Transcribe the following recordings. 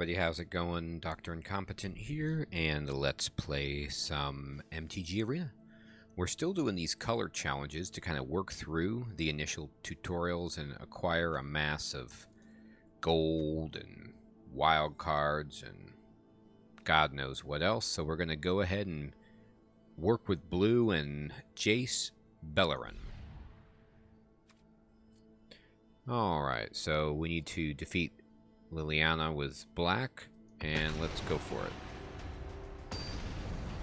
everybody, how's it going? Dr. Incompetent here, and let's play some MTG Arena. We're still doing these color challenges to kind of work through the initial tutorials and acquire a mass of gold and wild cards and God knows what else. So we're going to go ahead and work with blue and Jace Bellerin. Alright, so we need to defeat Liliana with black, and let's go for it.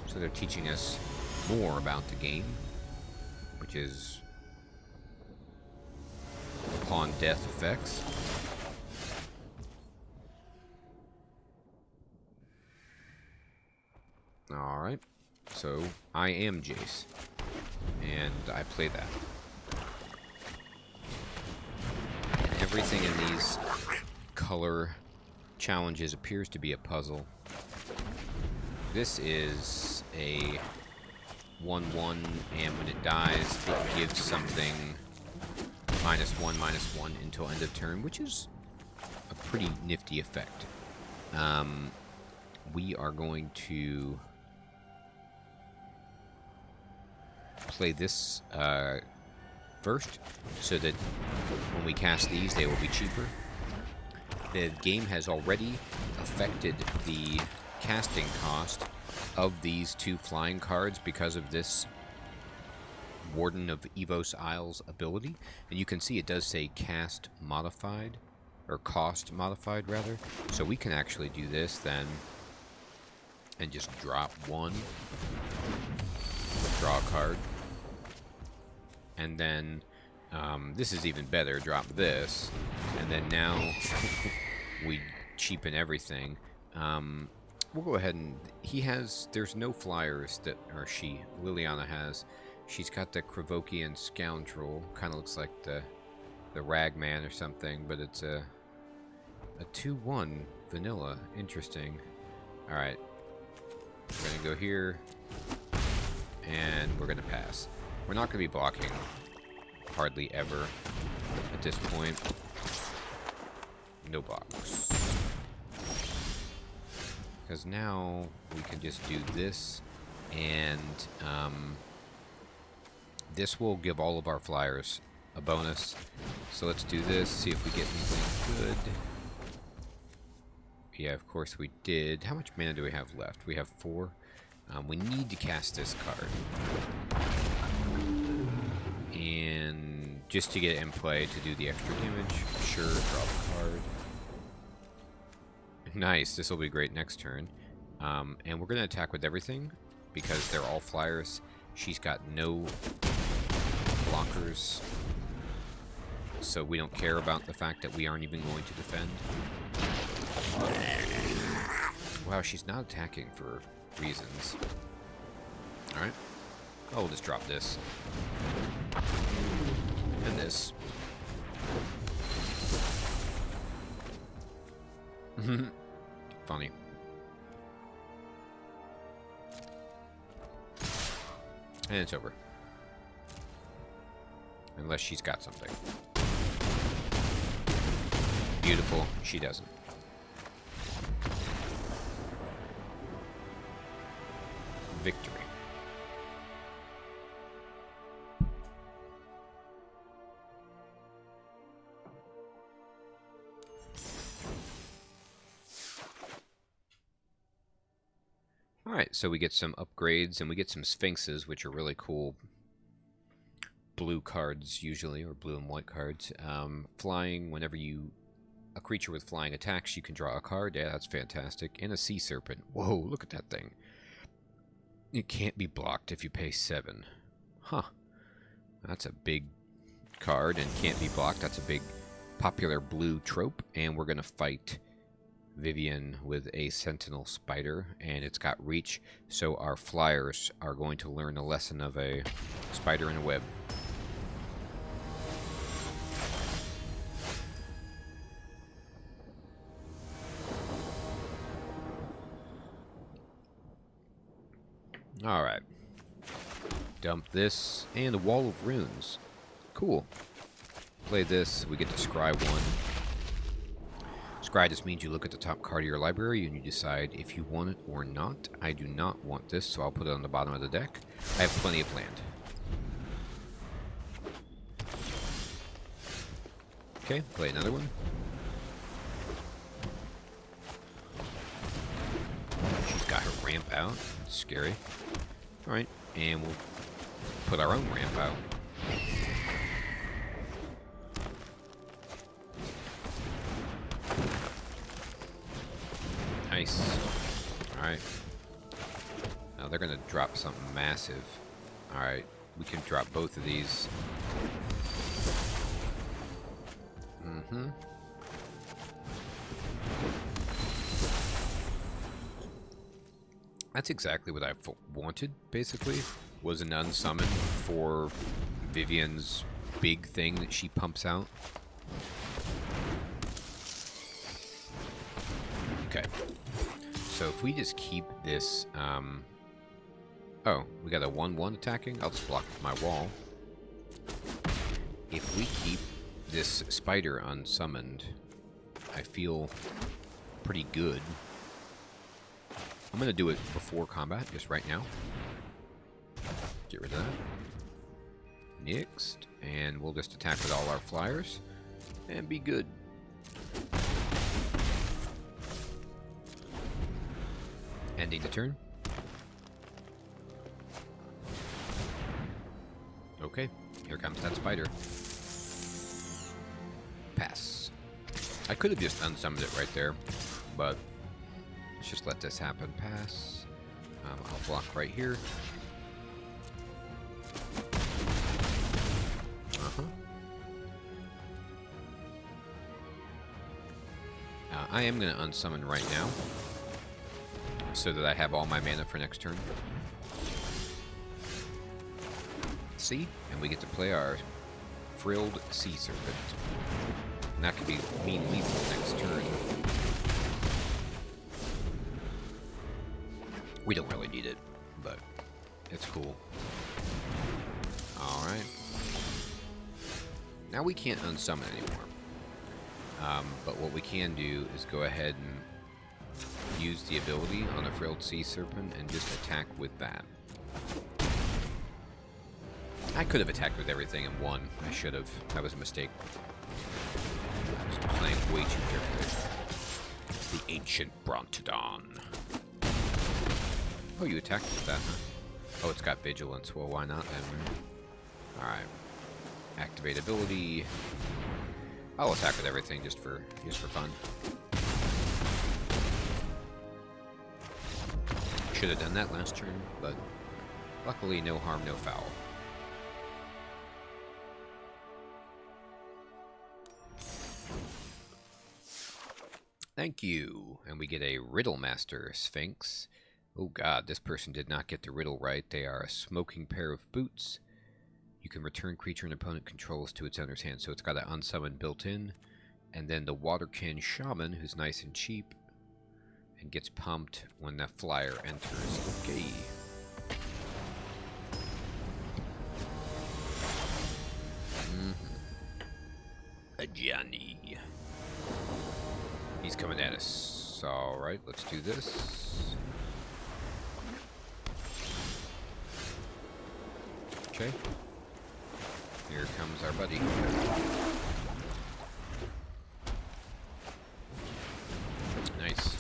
So they're teaching us more about the game, which is upon death effects. Alright, so I am Jace, and I play that. And everything in these color challenges appears to be a puzzle. This is a 1/1, and when it dies, it gives something -1/-1 until end of turn, which is a pretty nifty effect. We are going to play this first, so that when we cast these, they will be cheaper. The game has already affected the casting cost of these two flying cards because of this Warden of Evos Isles ability. And you can see it does say cast modified, or cost modified rather. So we can actually do this then and just drop one, draw a card. And then this is even better, drop this, and then now we cheapen everything. We'll go ahead and there's no flyers that, or Liliana has. She's got the Kravokian Scoundrel, kind of looks like the Ragman or something, but it's a 2/1 vanilla. Interesting. Alright, we're gonna go here, and we're gonna pass. We're not gonna be blocking hardly ever at this point. No blocks. Because now we can just do this, and this will give all of our flyers a bonus. So let's do this, see if we get anything good. Yeah, of course we did. How much mana do we have left? We have 4. We need to cast this card. And just to get it in play to do the extra damage, sure, draw a card. Nice, this will be great next turn. And we're going to attack with everything because they're all flyers. She's got no blockers, so we don't care about the fact that we aren't even going to defend. Wow, she's not attacking for reasons. Alright. Oh, we'll just drop this. And this. Funny. And it's over. Unless she's got something. Beautiful. She doesn't. Victory. Alright, so we get some upgrades, and we get some Sphinxes, which are really cool blue cards, usually, or blue and white cards. Flying, whenever a creature with flying attacks, you can draw a card. Yeah, that's fantastic. And a Sea Serpent. Whoa, look at that thing. It can't be blocked if you pay 7. Huh. That's a big card, and can't be blocked. That's a big popular blue trope, and we're going to fight Vivian with a Sentinel Spider, and it's got reach, so our flyers are going to learn a lesson of a spider in a web. Alright. Dump this, and a Wall of Runes. Cool. Play this, we get to scry 1. Scry just means you look at the top card of your library and you decide if you want it or not. I do not want this, so I'll put it on the bottom of the deck. I have plenty of land. Okay, play another one. She's got her ramp out. That's scary. Alright, and we'll put our own ramp out. Nice. Alright. Now they're gonna drop something massive. Alright, we can drop both of these. That's exactly what I wanted, basically, was an unsummon for Vivian's big thing that she pumps out. Okay. So if we just keep this, oh, we got a 1/1 attacking? I'll just block my wall. If we keep this spider unsummoned, I feel pretty good. I'm going to do it before combat, just right now. Get rid of that. Next. And we'll just attack with all our flyers. And be good. Ending the turn. Okay, here comes that spider. Pass. I could have just unsummoned it right there, but let's just let this happen. Pass. I'll block right here. I am going to unsummon right now, so that I have all my mana for next turn. See? And we get to play our Frilled Sea Serpent. And that could be mean lethal next turn. We don't really need it, but it's cool. Alright. Now we can't unsummon anymore. But what we can do is go ahead and use the ability on a Frilled Sea Serpent and just attack with that. I could have attacked with everything and won. I should have. That was a mistake. I was playing way too carefully. The Ancient Brontodon. Oh, you attacked with that, huh? Oh, it's got Vigilance. Well, why not then? Alright. Activate ability. I'll attack with everything just for fun. Should have done that last turn, but luckily no harm, no foul. Thank you. And we get a Riddle Master Sphinx. Oh god, this person did not get the riddle right. They are a smoking pair of boots. You can return creature an opponent controls to its owner's hand. So it's got an unsummon built in. And then the Waterkin Shaman, who's nice and cheap. And gets pumped when the flyer enters. Okay. A Johnny. He's coming at us. Alright, let's do this. Okay. Here comes our buddy. Nice.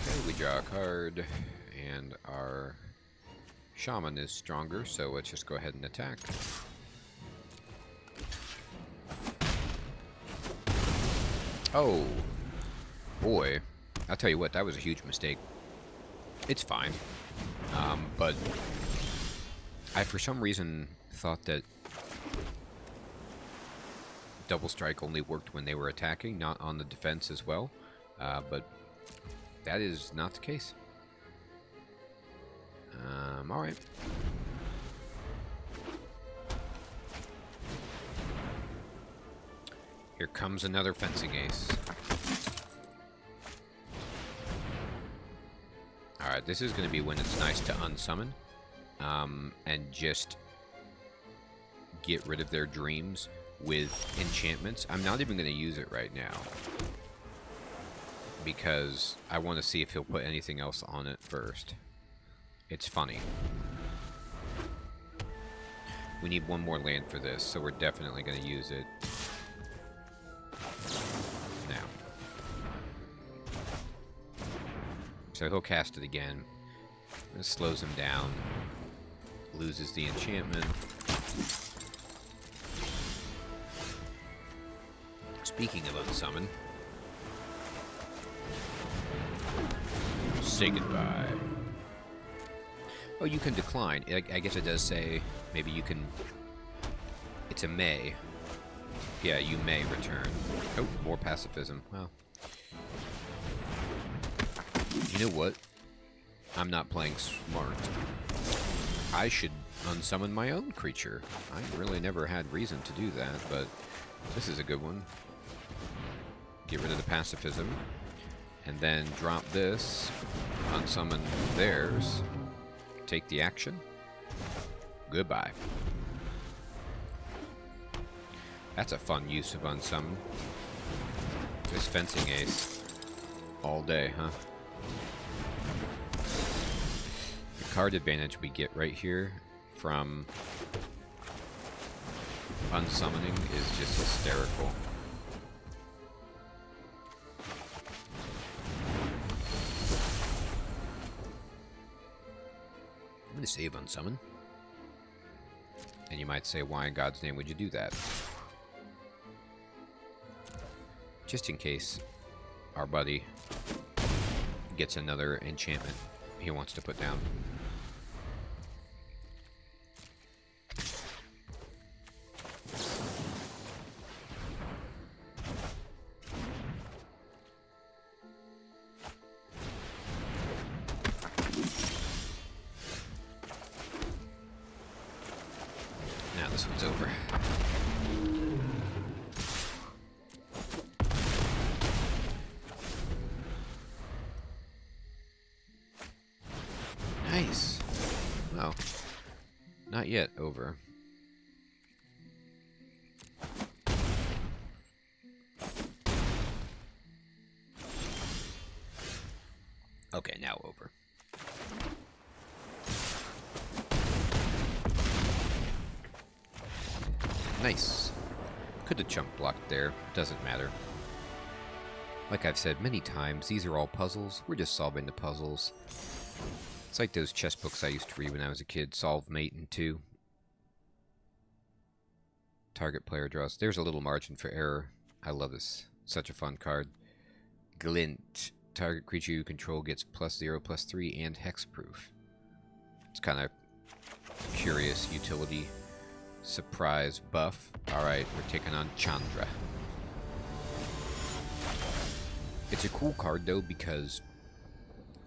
Okay, we draw a card, and our Shaman is stronger, so let's just go ahead and attack. Oh, boy. I'll tell you what, that was a huge mistake. It's fine. But I, for some reason, thought that Double Strike only worked when they were attacking, not on the defense as well. But that is not the case. Alright. Here comes another fencing ace. Alright, this is going to be when it's nice to unsummon. And just get rid of their dreams with enchantments. I'm not even going to use it right now, because I want to see if he'll put anything else on it first. It's funny. We need one more land for this, so we're definitely going to use it now. So he'll cast it again. This slows him down. Loses the enchantment. Speaking of unsummon, say goodbye. Oh, you can decline. I guess it does say maybe you can... It's a may. Yeah, you may return. Oh, more pacifism. Well, you know what? I'm not playing smart. I should unsummon my own creature. I really never had reason to do that, but this is a good one. Get rid of the pacifism. And then drop this. Unsummon theirs. Take the action. Goodbye. That's a fun use of unsummon. This fencing ace. All day, huh? The card advantage we get right here from unsummoning is just hysterical. I'm going to save unsummon. And you might say, why in God's name would you do that? Just in case our buddy gets another enchantment he wants to put down. Now this one's over. Nice. Well, not yet over. Okay, now over. Nice. Could have chunk blocked there. Doesn't matter. Like I've said many times, these are all puzzles. We're just solving the puzzles. It's like those chess books I used to read when I was a kid. Solve mate and 2. Target player draws. There's a little margin for error. I love this. Such a fun card. Glint. Target creature you control gets +0/+3 and hexproof. It's kind of curious utility. Surprise buff. Alright, we're taking on Chandra. It's a cool card though because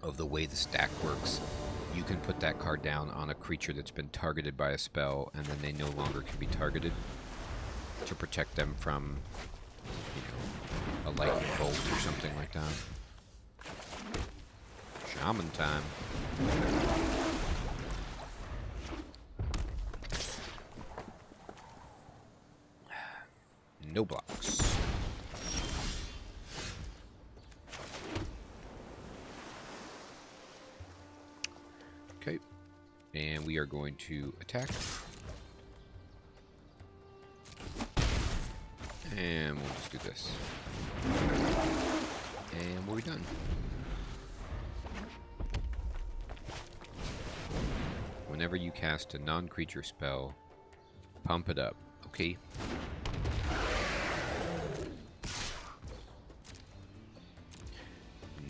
of the way the stack works. You can put that card down on a creature that's been targeted by a spell, and then they no longer can be targeted to protect them from, you know, a lightning bolt or something like that. Shaman time. No blocks. Okay, and we are going to attack. And we'll just do this. And we're done. Whenever you cast a non-creature spell, pump it up. Okay.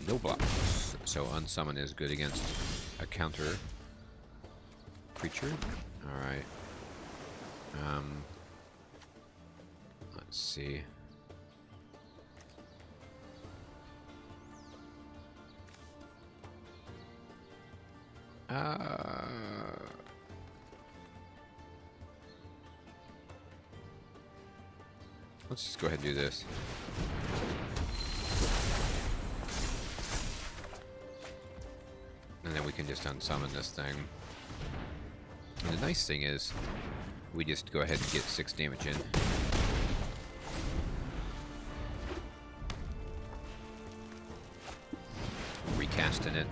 No blocks. So unsummon is good against a counter creature. Alright. Let's see. Let's just go ahead and do this. And then we can just unsummon this thing. And the nice thing is, we just go ahead and get 6 damage in. Recasting it.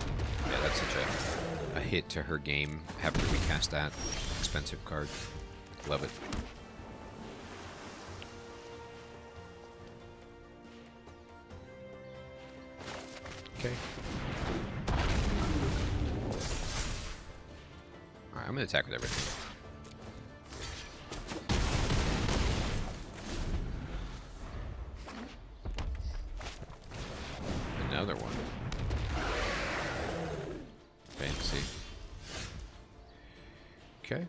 Yeah, that's such a hit to her game. Having to recast that expensive card. Love it. Okay. Alright, I'm gonna attack with everything. Another one. Fancy. Okay.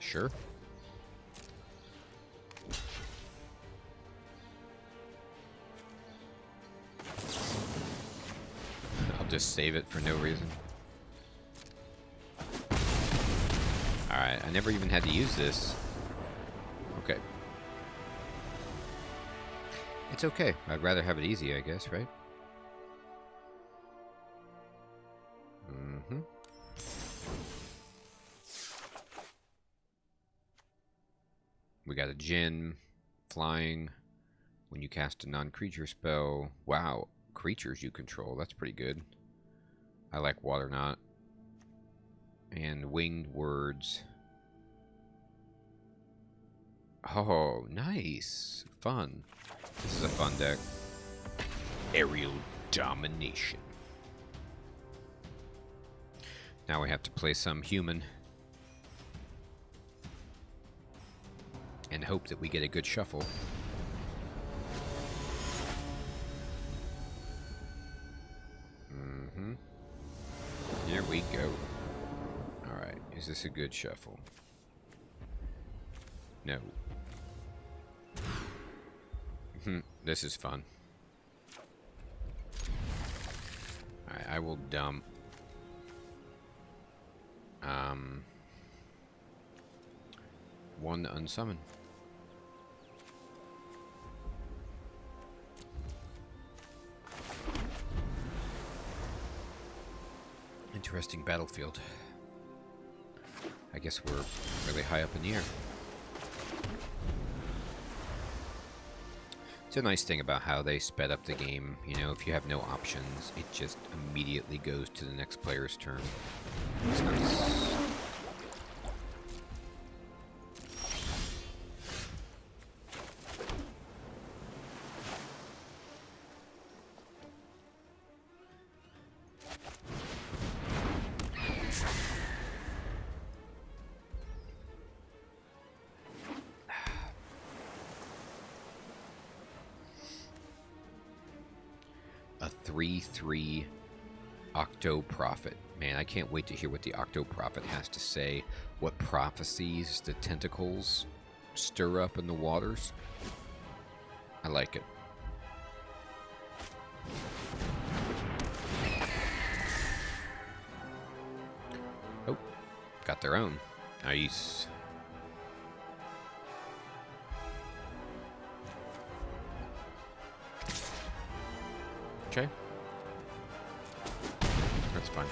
Sure. I'll just save it for no reason. Alright, I never even had to use this. Okay. It's okay. I'd rather have it easy, I guess, right? Mm-hmm. We got a Djinn, flying, when you cast a non-creature spell. Wow, creatures you control, that's pretty good. I like Water Knot. And Winged Words. Oh, nice. Fun. This is a fun deck. Aerial Domination. Now we have to play some human. And hope that we get a good shuffle. Mm-hmm. Here we go. Alright, is this a good shuffle? No. This is fun. Alright, I will dump. One unsummon. Interesting battlefield. I guess we're really high up in the air. It's a nice thing about how they sped up the game. You know, if you have no options, it just immediately goes to the next player's turn. It's nice. A 3/3 Octo Prophet. Man, I can't wait to hear what the Octo Prophet has to say. What prophecies the tentacles stir up in the waters. I like it. Oh, got their own. Nice. Okay. That's fine.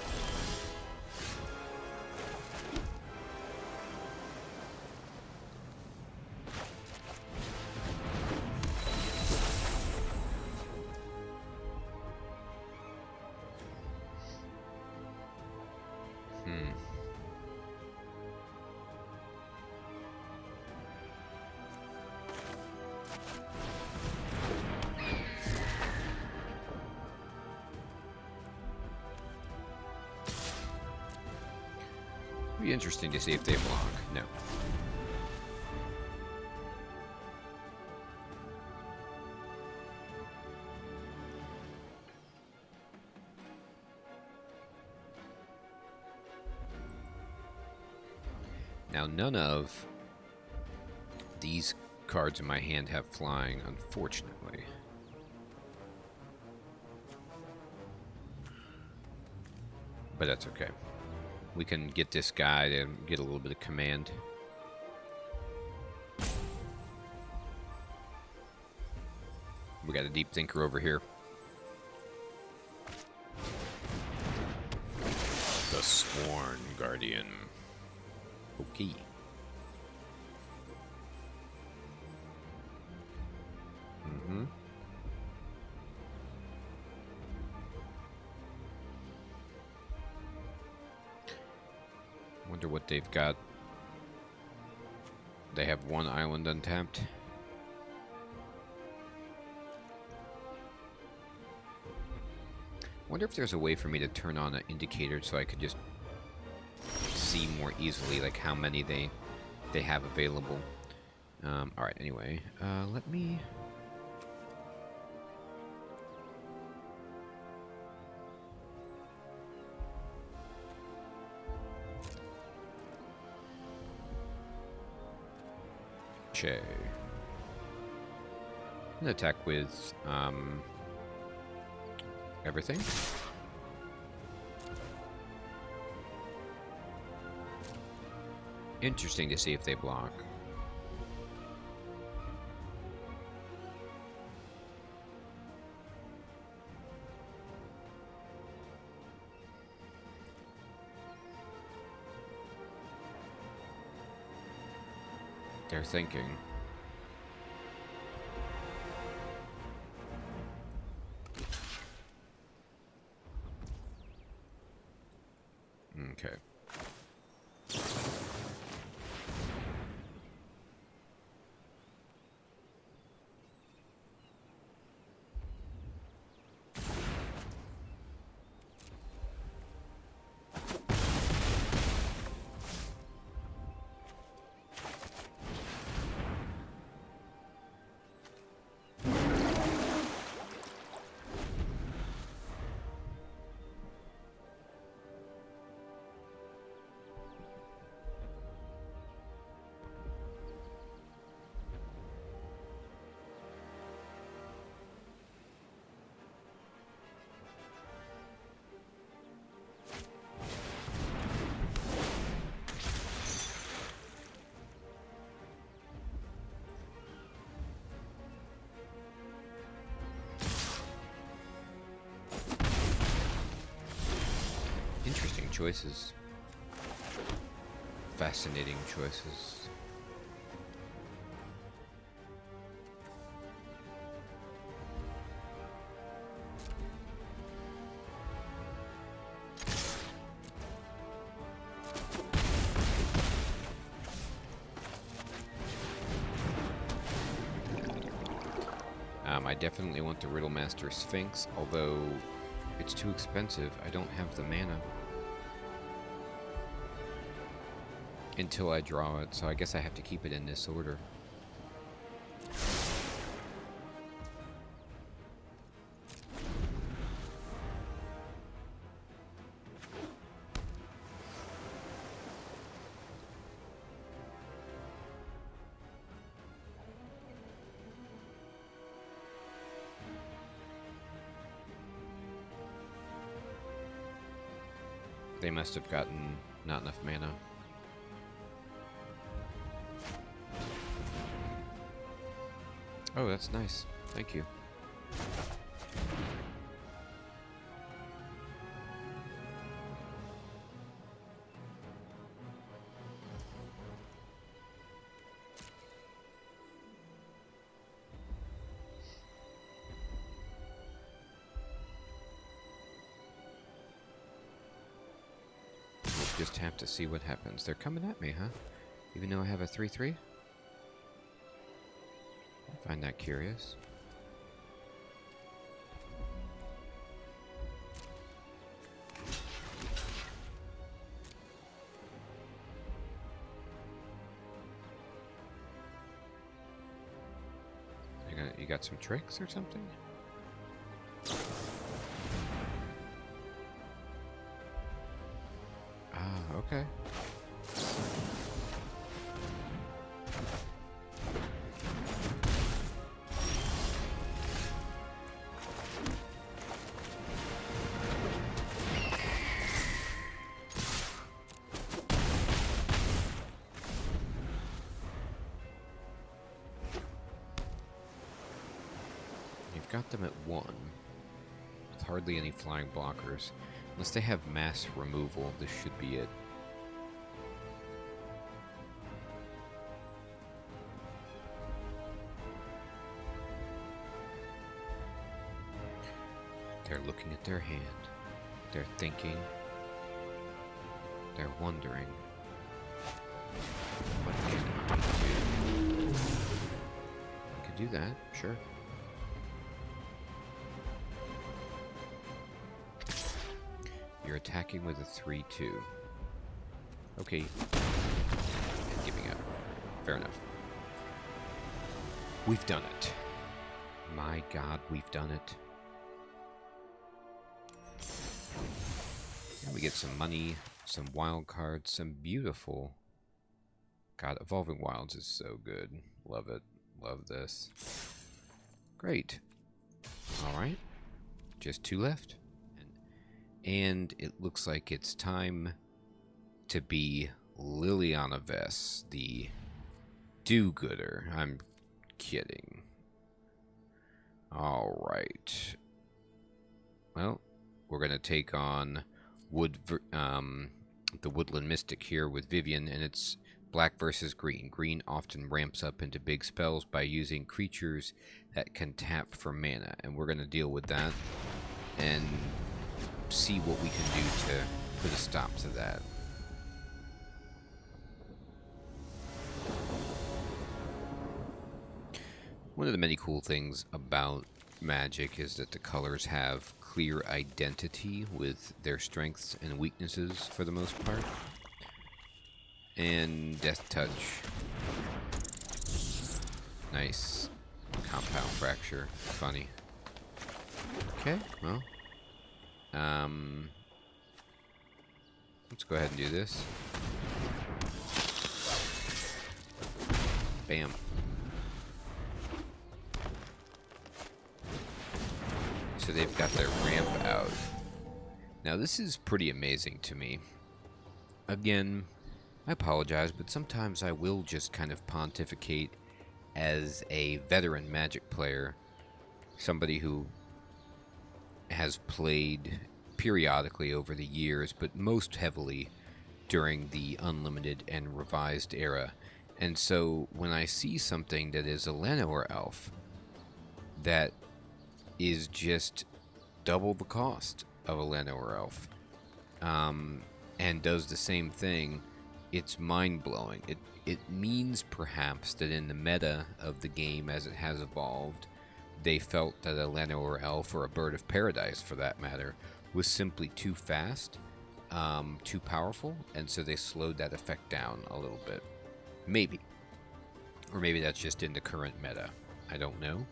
Be interesting to see if they block. No. Now, none of these cards in my hand have flying, unfortunately. But that's okay. We can get this guy to get a little bit of command. got a deep thinker over here. The Sworn Guardian. Okay. Wonder what they've got. They have one island untapped. Wonder if there's a way for me to turn on an indicator so I could just see more easily like how many they have available. Alright, anyway, let me... Okay. I'm gonna attack with, everything. Interesting to see if they block. They're thinking. Okay. Interesting choices. Fascinating choices. I definitely want the Riddlemaster Sphinx, although it's too expensive. I don't have the mana until I draw it, so I guess I have to keep it in this order. They must have gotten not enough mana. Oh, that's nice. Thank you. Just have to see what happens. They're coming at me, huh? Even though I have a 3/3? I find that curious. You got some tricks or something? Okay. You've I've got them at 1. With hardly any flying blockers. Unless they have mass removal, this should be it. They're looking at their hand. They're thinking. They're wondering. What can I do? I could do that, sure. You're attacking with a 3-2. Okay. And giving up. Fair enough. We've done it. My God, we've done it. And we get some money, some wild cards, some beautiful... God, Evolving Wilds is so good. Love it. Love this. Great. Alright. Just 2 left. And it looks like it's time to be Liliana Vess, the do-gooder. I'm kidding. Alright. Well, we're going to take on the Woodland Mystic here with Vivian, and it's black versus green. Green often ramps up into big spells by using creatures that can tap for mana, and we're going to deal with that and see what we can do to put a stop to that. One of the many cool things about Magic is that the colors have clear identity with their strengths and weaknesses for the most part. And Death Touch. Nice. Compound Fracture. Funny. Okay, well. Let's go ahead and do this. Bam. So they've got their ramp out. Now this is pretty amazing to me. Again, I apologize, but sometimes I will just kind of pontificate as a veteran Magic player. Somebody who has played periodically over the years, but most heavily during the Unlimited and Revised era. And so when I see something that is a Llanowar Elf that is just double the cost of a Llanowar Elf, and does the same thing, it's mind-blowing. It means perhaps that in the meta of the game as it has evolved, they felt that a Llanowar Elf, or a Bird of Paradise for that matter, was simply too fast, too powerful, and so they slowed that effect down a little bit. Maybe. Or maybe that's just in the current meta. I don't know.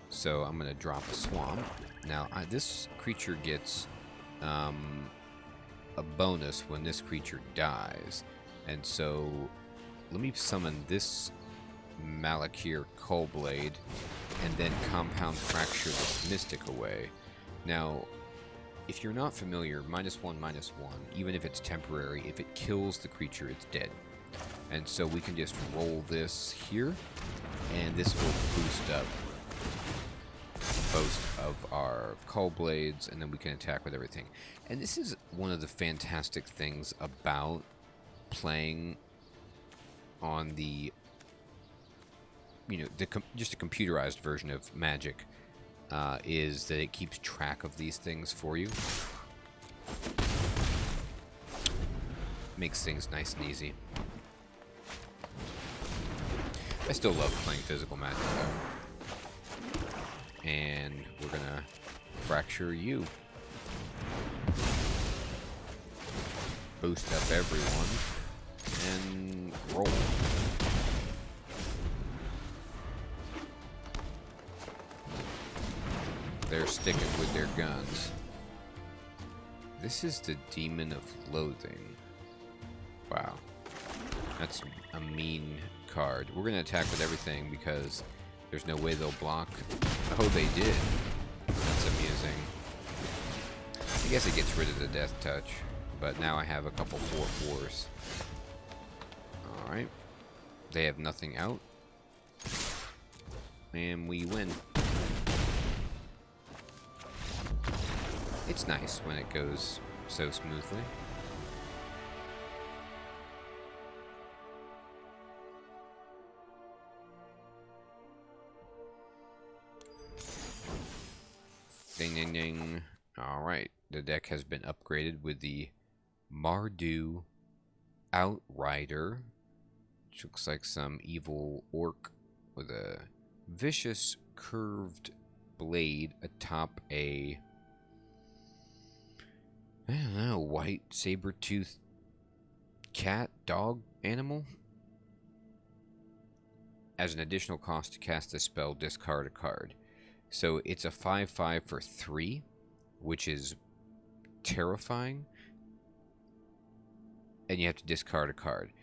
So I'm going to drop a Swamp. Now, this creature gets a bonus when this creature dies. And so let me summon this Malakir Cullblade and then Compound Fracture this Mystic away. Now, if you're not familiar, -1/-1, even if it's temporary, if it kills the creature, it's dead. And so we can just roll this here, and this will boost up both of our Cullblades, and then we can attack with everything. And this is one of the fantastic things about playing on the, just a computerized version of Magic, is that it keeps track of these things for you. Makes things nice and easy. I still love playing physical Magic, though. And we're gonna fracture you. Boost up everyone. And roll. They're sticking with their guns. This is the Demon of Loathing. Wow. That's a mean card. We're going to attack with everything because there's no way they'll block. Oh, they did. That's amusing. I guess it gets rid of the Death Touch, but now I have a couple 4/4s. Alright. They have nothing out. And we win. It's nice when it goes so smoothly. Ding, ding, ding. Alright, the deck has been upgraded with the Mardu Outrider, which looks like some evil orc with a vicious curved blade atop a, I don't know, white saber-toothed cat, dog, animal. As an additional cost to cast this spell, discard a card. So it's a 5/5 for 3, which is terrifying. And you have to discard a card.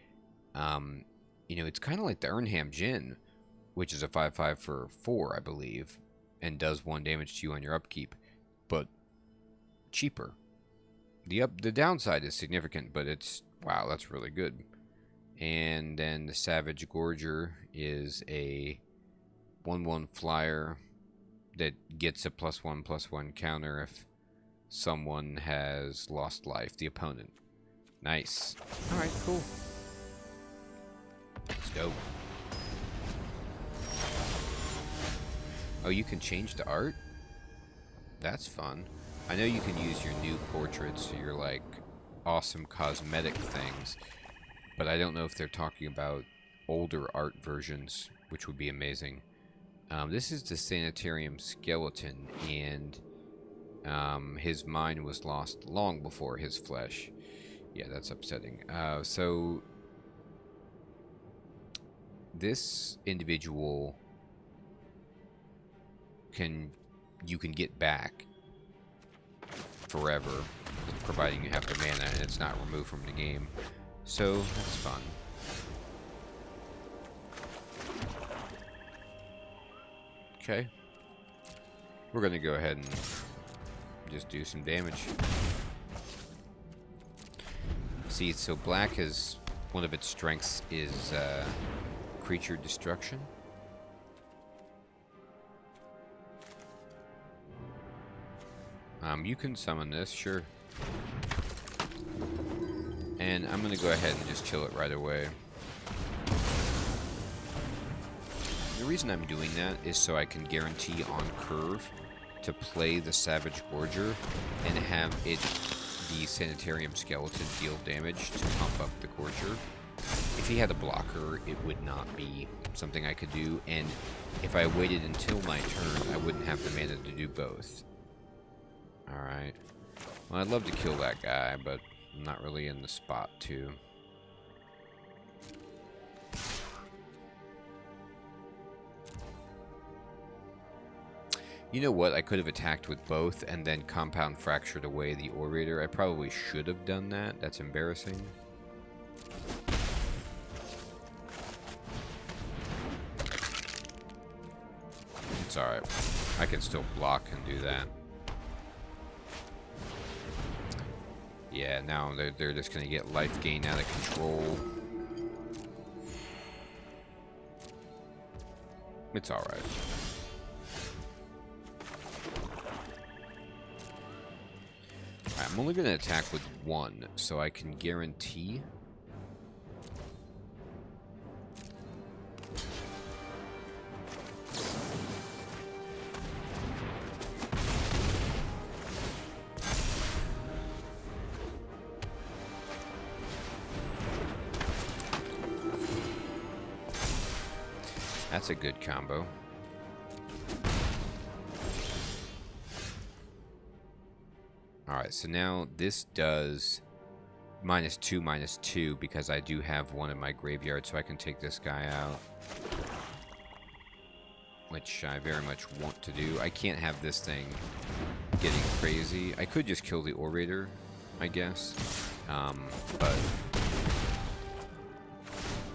You know, it's kind of like the Urnham Djinn, which is a 5/5 for 4, I believe, and does 1 damage to you on your upkeep, but cheaper. The downside is significant, but it's, wow, that's really good. And then the Savage Gorger is a 1/1 flyer that gets a +1/+1 counter if someone has lost life, the opponent. Nice. Alright, cool. Let's go. Oh, you can change the art? That's fun. I know you can use your new portraits, so your, like, awesome cosmetic things, but I don't know if they're talking about older art versions, which would be amazing. This is the Sanitarium Skeleton, and his mind was lost long before his flesh. Yeah, that's upsetting. So this individual you can get back forever, providing you have the mana and it's not removed from the game. So that's fun. Okay. We're gonna go ahead and just do some damage. See, so black is, one of its strengths is creature destruction. You can summon this, sure. And I'm gonna go ahead and just kill it right away. The reason I'm doing that is so I can guarantee on curve to play the Savage Gorger and have it, the Sanitarium Skeleton, deal damage to pump up the Gorger. If he had a blocker, it would not be something I could do, and if I waited until my turn, I wouldn't have the mana to do both. Alright. Well, I'd love to kill that guy, but I'm not really in the spot to. You know what? I could have attacked with both and then compound fractured away the Orator. I probably should have done that. That's embarrassing. It's alright. I can still block and do that. Yeah, now they're just going to get life gain out of control. It's alright. I'm only going to attack with 1, so I can guarantee. That's a good combo. Alright, so now this does -2/-2 because I do have one in my graveyard, so I can take this guy out. Which I very much want to do. I can't have this thing getting crazy. I could just kill the Orator, I guess. But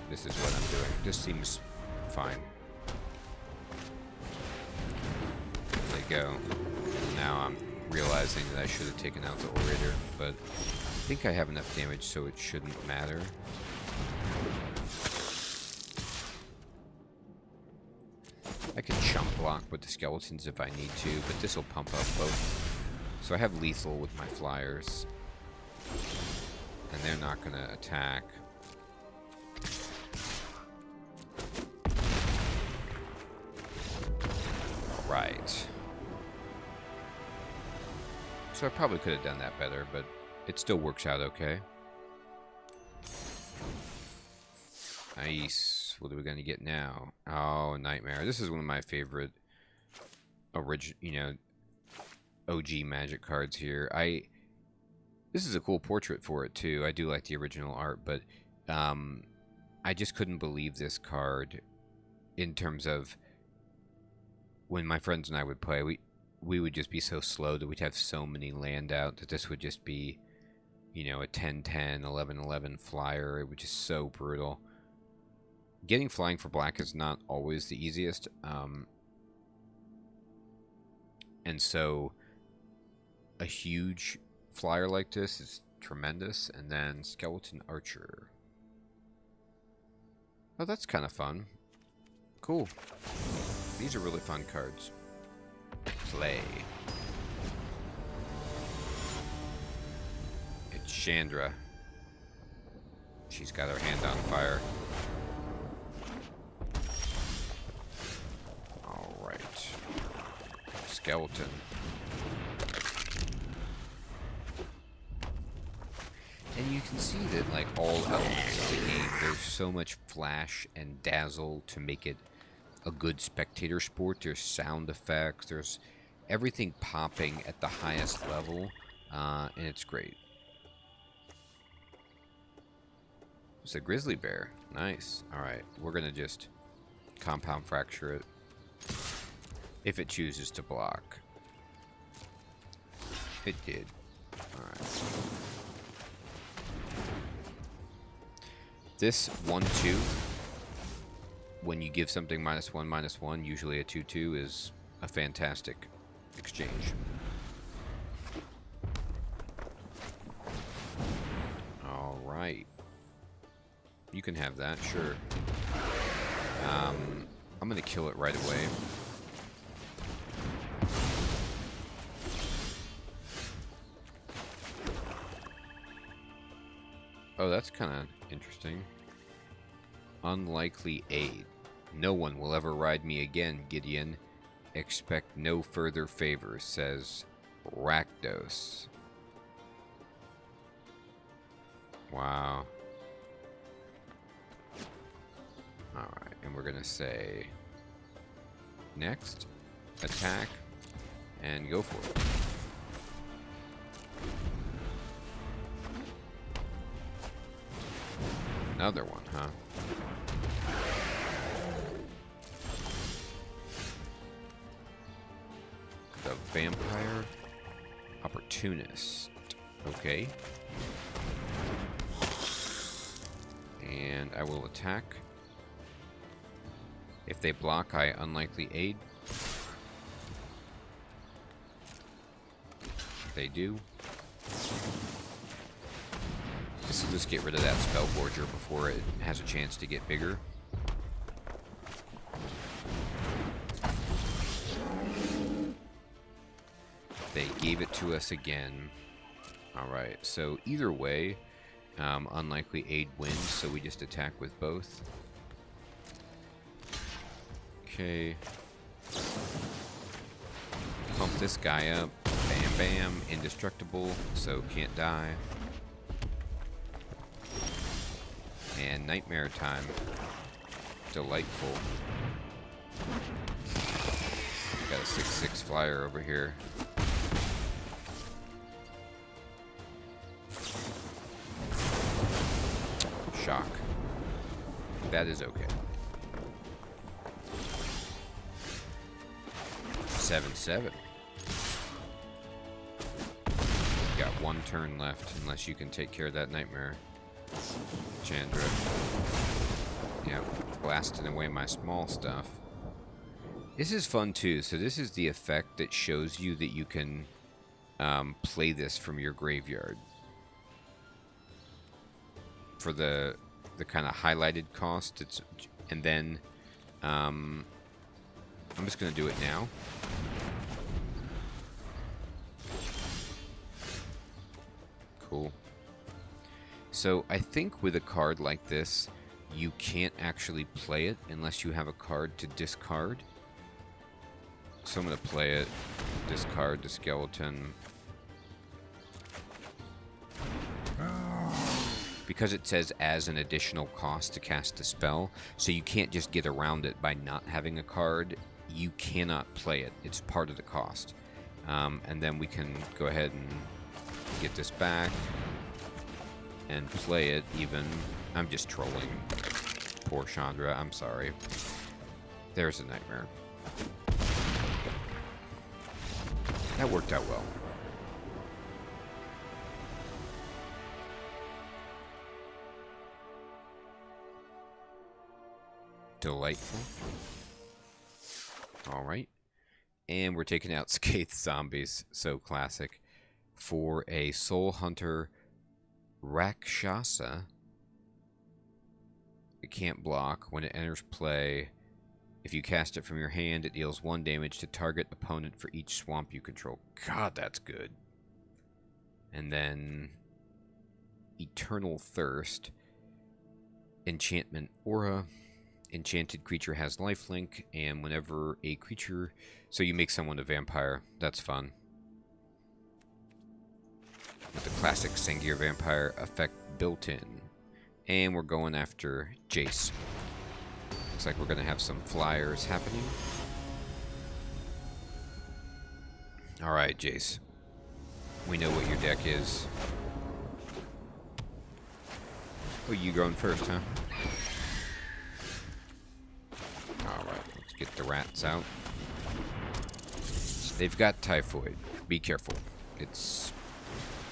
this is what I'm doing. This seems fine. There you go. Now I'm realizing that I should have taken out the Orator, but I think I have enough damage so it shouldn't matter. I can chump block with the skeletons if I need to, but this will pump up both So I have lethal with my flyers. And they're not going to attack. Alright. So I probably could have done that better, but it still works out okay. Nice. What are we going to get now? Oh, Nightmare. This is one of my favorite OG Magic cards here. This is a cool portrait for it too. I do like the original art, but I just couldn't believe this card in terms of when my friends and I would play, we would just be so slow that we'd have so many land out that this would just be, a 10-10, 11-11 flyer. It was just so brutal. Getting flying for black is not always the easiest. And so a huge flyer like this is tremendous. And then Skeleton Archer. Oh, that's kind of fun. Cool. These are really fun cards. Play. It's Chandra. She's got her hand on fire. Alright. Skeleton. And you can see that, like, all elements of the game, there's so much flash and dazzle to make it a good spectator sport. There's sound effects, there's everything popping at the highest level, and it's great. It's a grizzly bear. Nice. Alright, we're gonna just compound fracture it if it chooses to block. It did. Alright. This 1-2, when you give something -1/-1, usually a 2/2 is a fantastic exchange. Alright. You can have that, sure. I'm gonna kill it right away. Oh, that's kind of interesting. Unlikely aid. No one will ever ride me again, Gideon. Expect no further favors, says Rakshasa. Wow. Alright, and we're gonna say next, attack, and go for it. Another one, huh? The Vampire Opportunist. Okay. And I will attack. If they block, I unlikely aid. They do. This will just get rid of that Spell Forger before it has a chance to get bigger. They gave it to us again. Alright, so either way, unlikely aid wins, so we just attack with both. Okay. Pump this guy up. Bam, bam. Indestructible, so can't die. And Nightmare time. Delightful. Got a 6/6 flyer over here. Shock. That is okay. 7/7. Got one turn left, unless you can take care of that Nightmare. Chandra. Yeah, blasting away my small stuff. This is fun too. So this is the effect that shows you that you can play this from your graveyard. For the kind of highlighted cost, and then I'm just gonna do it now. Cool. So I think with a card like this, you can't actually play it unless you have a card to discard. So I'm going to play it, discard the skeleton. Because it says as an additional cost to cast a spell, so you can't just get around it by not having a card. You cannot play it. It's part of the cost. And then we can go ahead and get this back and play it even. I'm just trolling. Poor Chandra, I'm sorry. There's a nightmare. That worked out well. Delightful. Alright. And we're taking out Scathe Zombies. So classic. For a Soul Hunter Rakshasa. It can't block. When it enters play, if you cast it from your hand, it deals 1 damage to target opponent for each swamp you control. God, that's good. And then Eternal Thirst. Enchantment Aura. Enchanted creature has lifelink, and whenever a creature... So you make someone a vampire. That's fun. With the classic Sengir vampire effect built in. And we're going after Jace. Looks like we're going to have some flyers happening. Alright, Jace. We know what your deck is. Oh, you going first, huh? Alright, let's get the rats out. They've got typhoid. Be careful. It's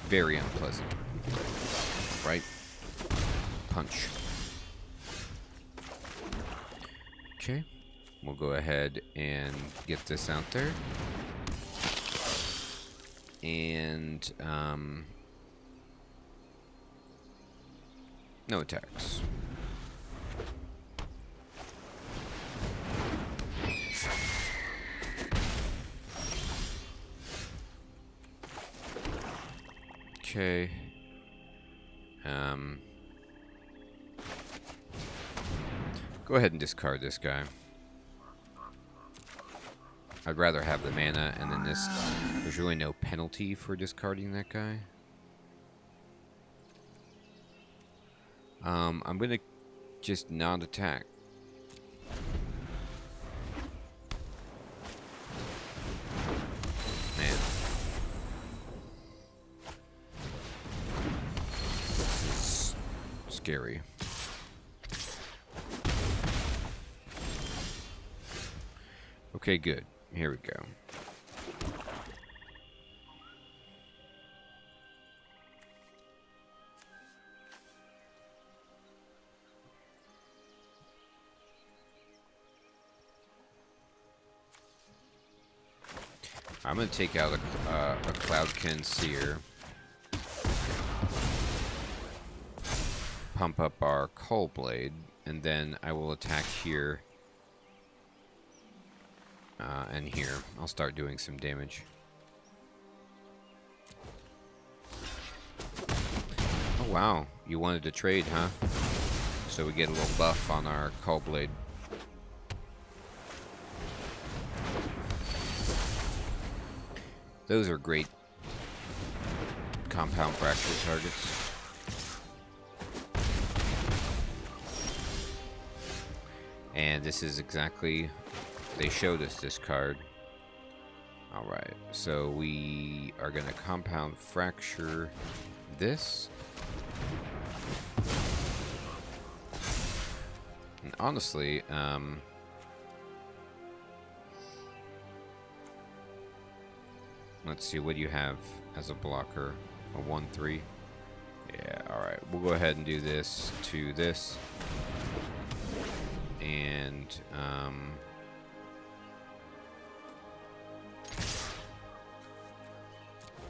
very unpleasant. Right? Punch. Okay. We'll go ahead and get this out there. And, no attacks. Okay. Go ahead and discard this guy. I'd rather have the mana, and then this... There's really no penalty for discarding that guy. I'm gonna just not attack. Man. This is scary. Okay, good. Here we go. I'm going to take out a Cloudkin Seer. Pump up our Cull Blade, and then I will attack here. And here. I'll start doing some damage. Oh wow, you wanted to trade, huh? So we get a little buff on our Cull Blade. Those are great compound fracture targets. And this is exactly... They showed us this card. Alright, so we are going to compound fracture this. And honestly, let's see, what do you have as a blocker? A 1/3? Yeah, alright. We'll go ahead and do this to this. And,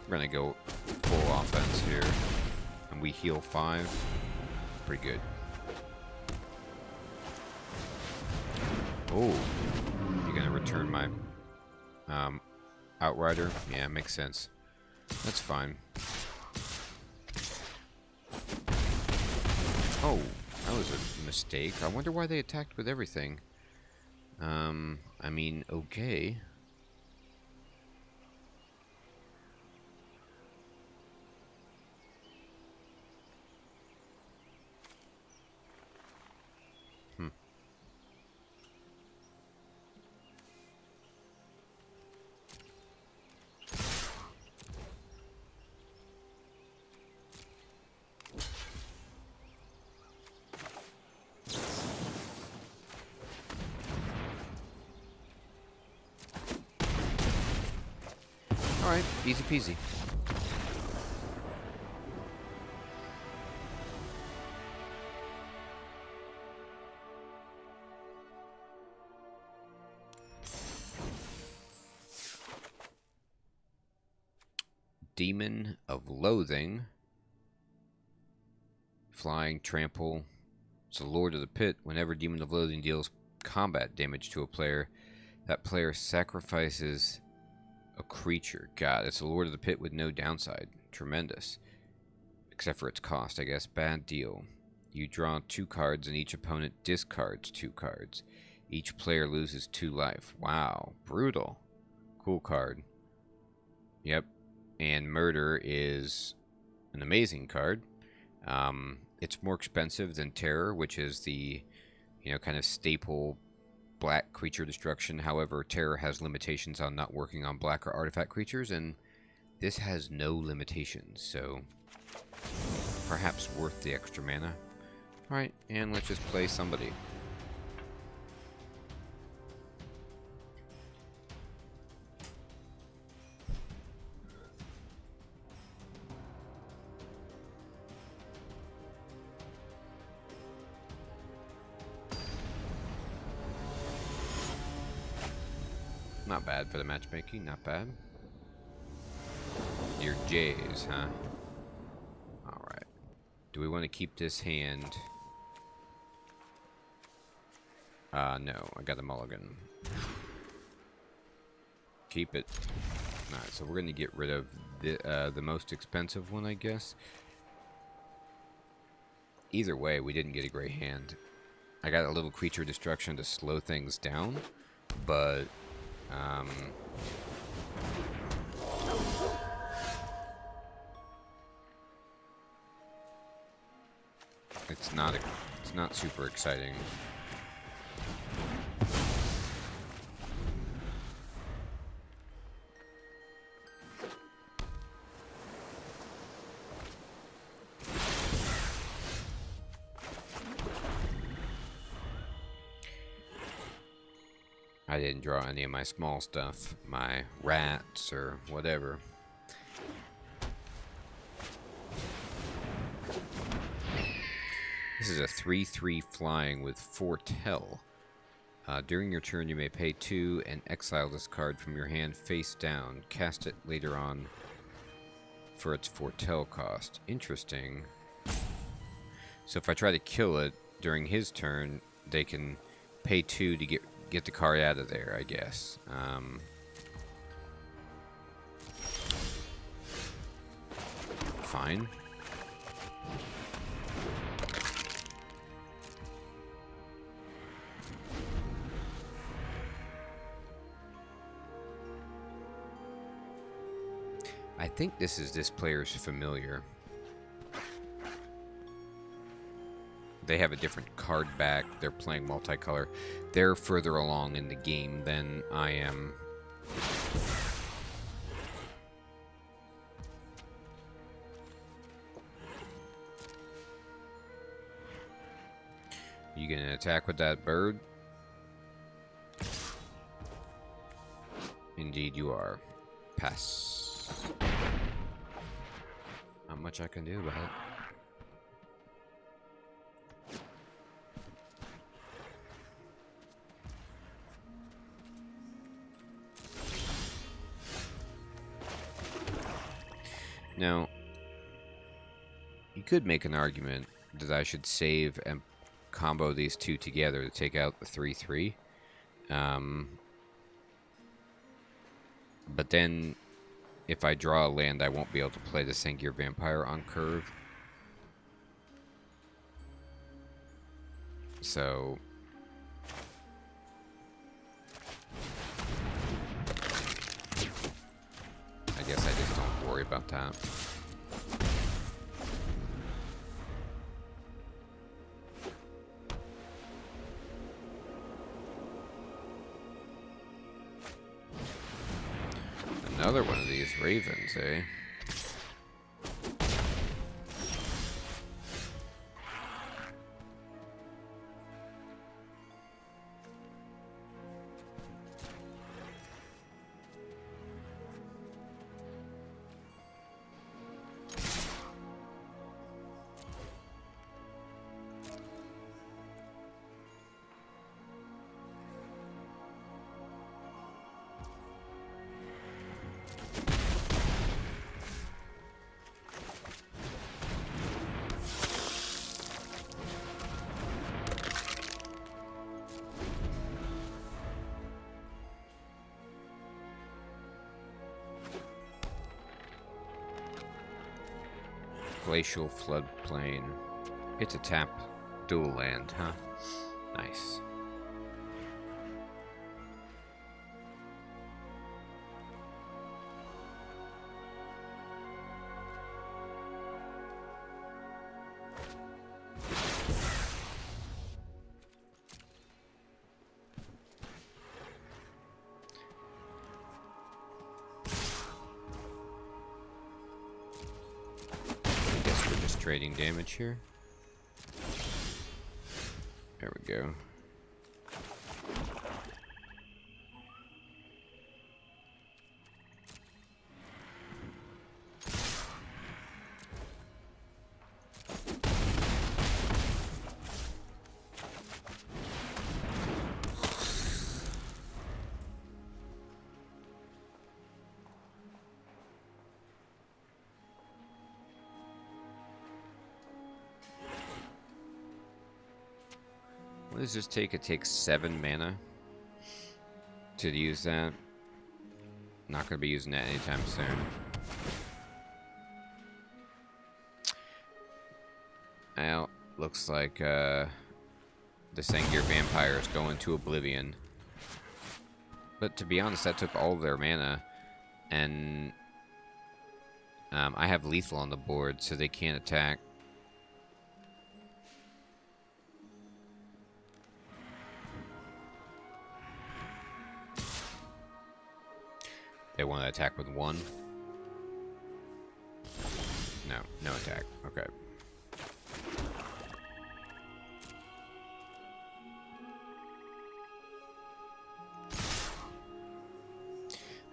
we're gonna go full offense here. And we heal 5. Pretty good. Oh, you're gonna return my Outrider? Yeah, makes sense. That's fine. Oh, that was a mistake. I wonder why they attacked with everything. I mean, okay. Hmm. Alright, easy peasy. Demon of Loathing. Flying, trample. It's the Lord of the Pit. Whenever Demon of Loathing deals combat damage to a player, that player sacrifices a creature. God, it's the Lord of the Pit with no downside. Tremendous. Except for its cost, I guess. Bad deal. You draw 2 cards and each opponent discards 2 cards. Each player loses 2 life. Wow. Brutal. Cool card. Yep. And Murder is an amazing card. It's more expensive than Terror, which is the, kind of staple black creature destruction. However, Terror has limitations on not working on black or artifact creatures, and this has no limitations, so perhaps worth the extra mana. Alright, and let's just play somebody. Not bad for the matchmaking, not bad. Your Jace, huh? Alright. Do we want to keep this hand? No. I got a mulligan. Keep it. Alright, so we're going to get rid of the most expensive one, I guess. Either way, we didn't get a great hand. I got a little creature destruction to slow things down, but it's not super exciting. I didn't draw any of my small stuff, my rats or whatever. This is a 3/3 flying with Foretell. During your turn, you may pay 2 and exile this card from your hand face down. Cast it later on for its Foretell cost. Interesting. So if I try to kill it during his turn, they can pay 2 to get the card out of there, I guess. Fine. I think this is this player's familiar. They have a different card back. They're playing multicolor. They're further along in the game than I am. You gonna attack with that bird? Indeed you are. Pass. Not much I can do about it. Now, you could make an argument that I should save and combo these two together to take out the 3/3. But then, if I draw a land, I won't be able to play the Sengir Vampire on curve. So I guess I just don't worry about that. Another one of these ravens, eh? Glacial floodplain. It's a tap dual land, huh? Nice. Trading damage here. There we go. What does this take? It takes 7 mana to use that. Not going to be using that anytime soon. Well, looks like the Sengir Vampire is going to oblivion. But to be honest, that took all of their mana. And I have lethal on the board, so they can't attack. They want to attack with 1. No attack. Okay.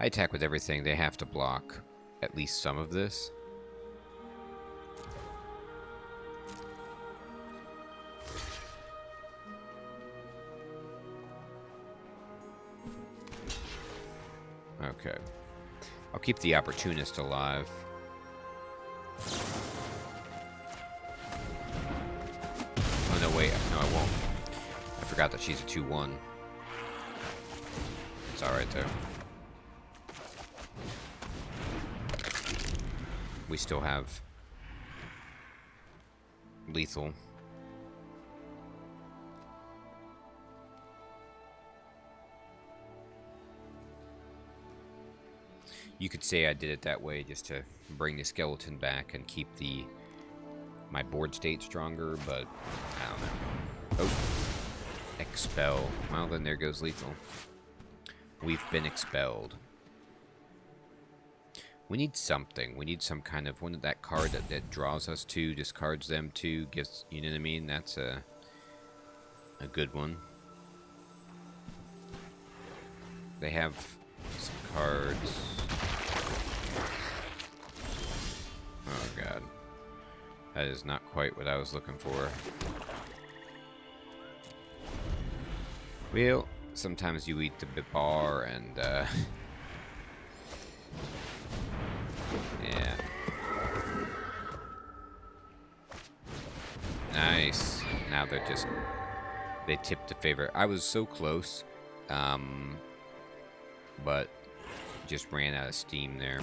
I attack with everything. They have to block at least some of this. Okay. I'll keep the Opportunist alive. Oh, no, wait. No, I won't. I forgot that she's a 2-1. It's alright, though. We still have lethal. You could say I did it that way just to bring the skeleton back and keep my board state stronger, but I don't know. Oh, expel. Well, then there goes lethal. We've been expelled. We need something. We need some kind of one of that card that draws us 2, discards them 2, gives, you know what I mean? That's a good one. They have some cards. Oh god. That is not quite what I was looking for. Well, sometimes you eat the bar and yeah. Nice. Now they're just they tipped the favor. I was so close. But just ran out of steam there.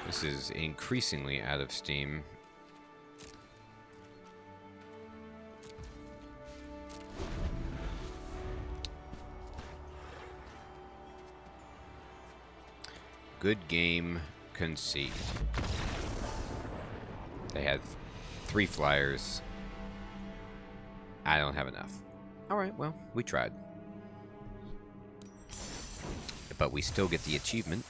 This is increasingly out of steam. Good game, concede. They had 3 flyers. I don't have enough. Alright, well, we tried. But we still get the achievement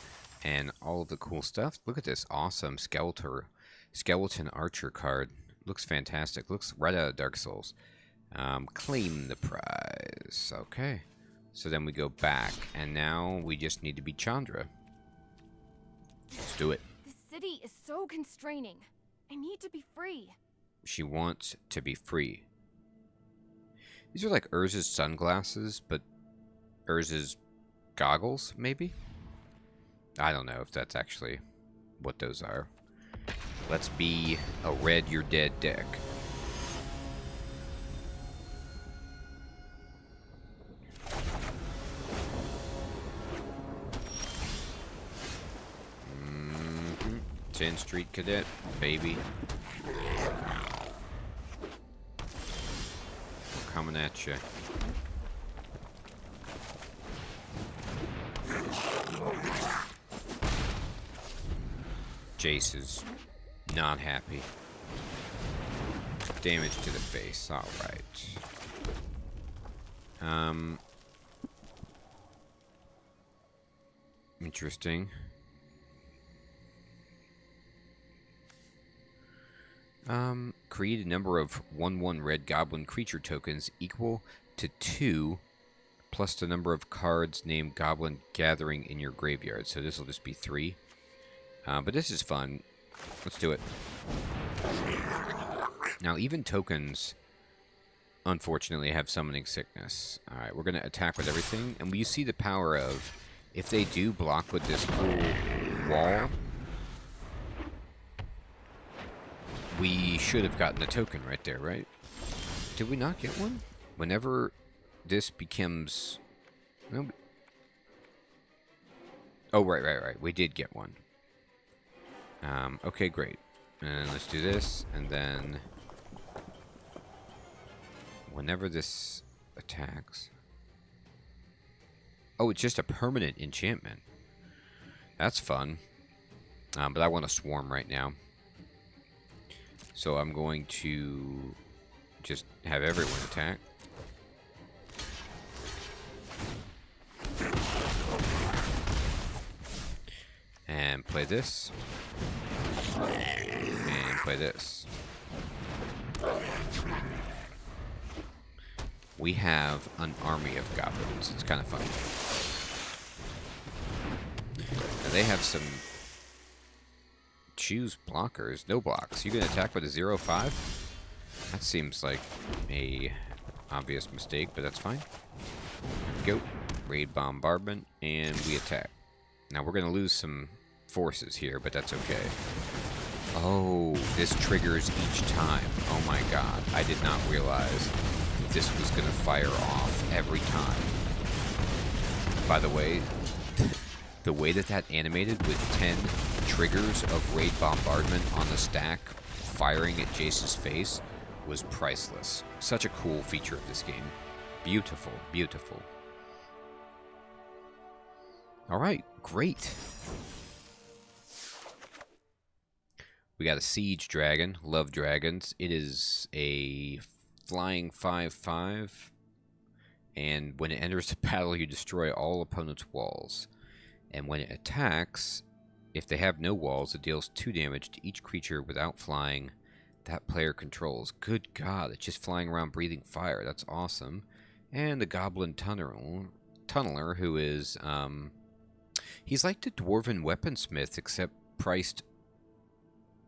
and all of the cool stuff. Look at this awesome skeleton archer card. Looks fantastic. Looks right out of Dark Souls. Claim the prize. Okay. So then we go back, and now we just need to beat Chandra. Let's do it. The city is so constraining. I need to be free. She wants to be free. These are like Urza's sunglasses, but Urza's goggles, maybe? I don't know if that's actually what those are. Let's be a red you're dead deck. Mm-hmm. 10th Street Cadet, baby. We're coming at you. Jace is not happy. Damage to the face. Alright. Interesting. Create a number of 1/1 red goblin creature tokens equal to 2 plus the number of cards named Goblin Gathering in your graveyard. So this will just be 3. But this is fun. Let's do it. Now, even tokens, unfortunately, have summoning sickness. Alright, we're going to attack with everything. And you see the power of, if they do block with this cool wall, we should have gotten a token right there, right? Did we not get one? Whenever this becomes... No. Oh, right. We did get one. Okay, great. And let's do this, and then... Whenever this attacks... Oh, it's just a permanent enchantment. That's fun. But I want to swarm right now. So I'm going to just have everyone attack. And play this. And play this. We have an army of goblins. It's kind of fun. Now they have some... Choose blockers. No blocks. You can attack with a 0/5? That seems like a obvious mistake, but that's fine. Go. Raid bombardment, and we attack. Now we're going to lose some forces here, but that's okay. Oh, this triggers each time. Oh my god. I did not realize this was going to fire off every time. By the way, the way that animated with 10 triggers of raid bombardment on the stack firing at Jace's face was priceless. Such a cool feature of this game. Beautiful, beautiful. Alright, great. We got a siege dragon. Love dragons. It is a flying 5/5. And when it enters the battle, you destroy all opponents' walls. And when it attacks, if they have no walls, it deals 2 damage to each creature without flying that player controls. Good god, it's just flying around breathing fire. That's awesome. And the Goblin Tunneler, who is, he's like the Dwarven Weaponsmith, except priced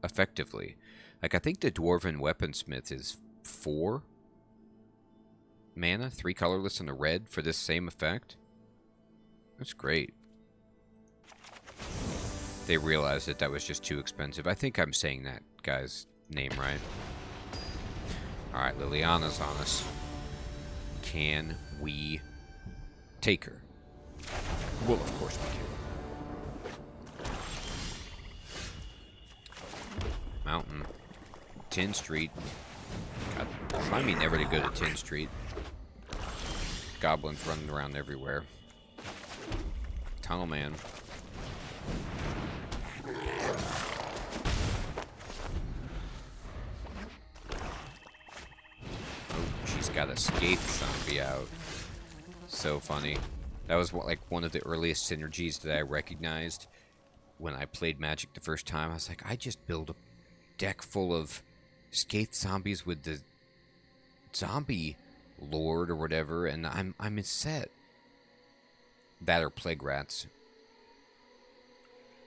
effectively. Like, I think the Dwarven Weaponsmith is 4 mana, 3 colorless and a red for this same effect. That's great. They realized that that was just too expensive. I think I'm saying that guy's name right. Alright, Liliana's on us. Can we take her? Well, of course we can. Mountain. 10th Street. God, remind me never to go to 10th Street. Goblins running around everywhere. Tunnel Man. She's got a Skate zombie out. So funny. That was like one of the earliest synergies that I recognized when I played Magic the first time. I was like, I just build a deck full of Skate zombies with the zombie lord or whatever, and I'm in set. That or Plague Rats.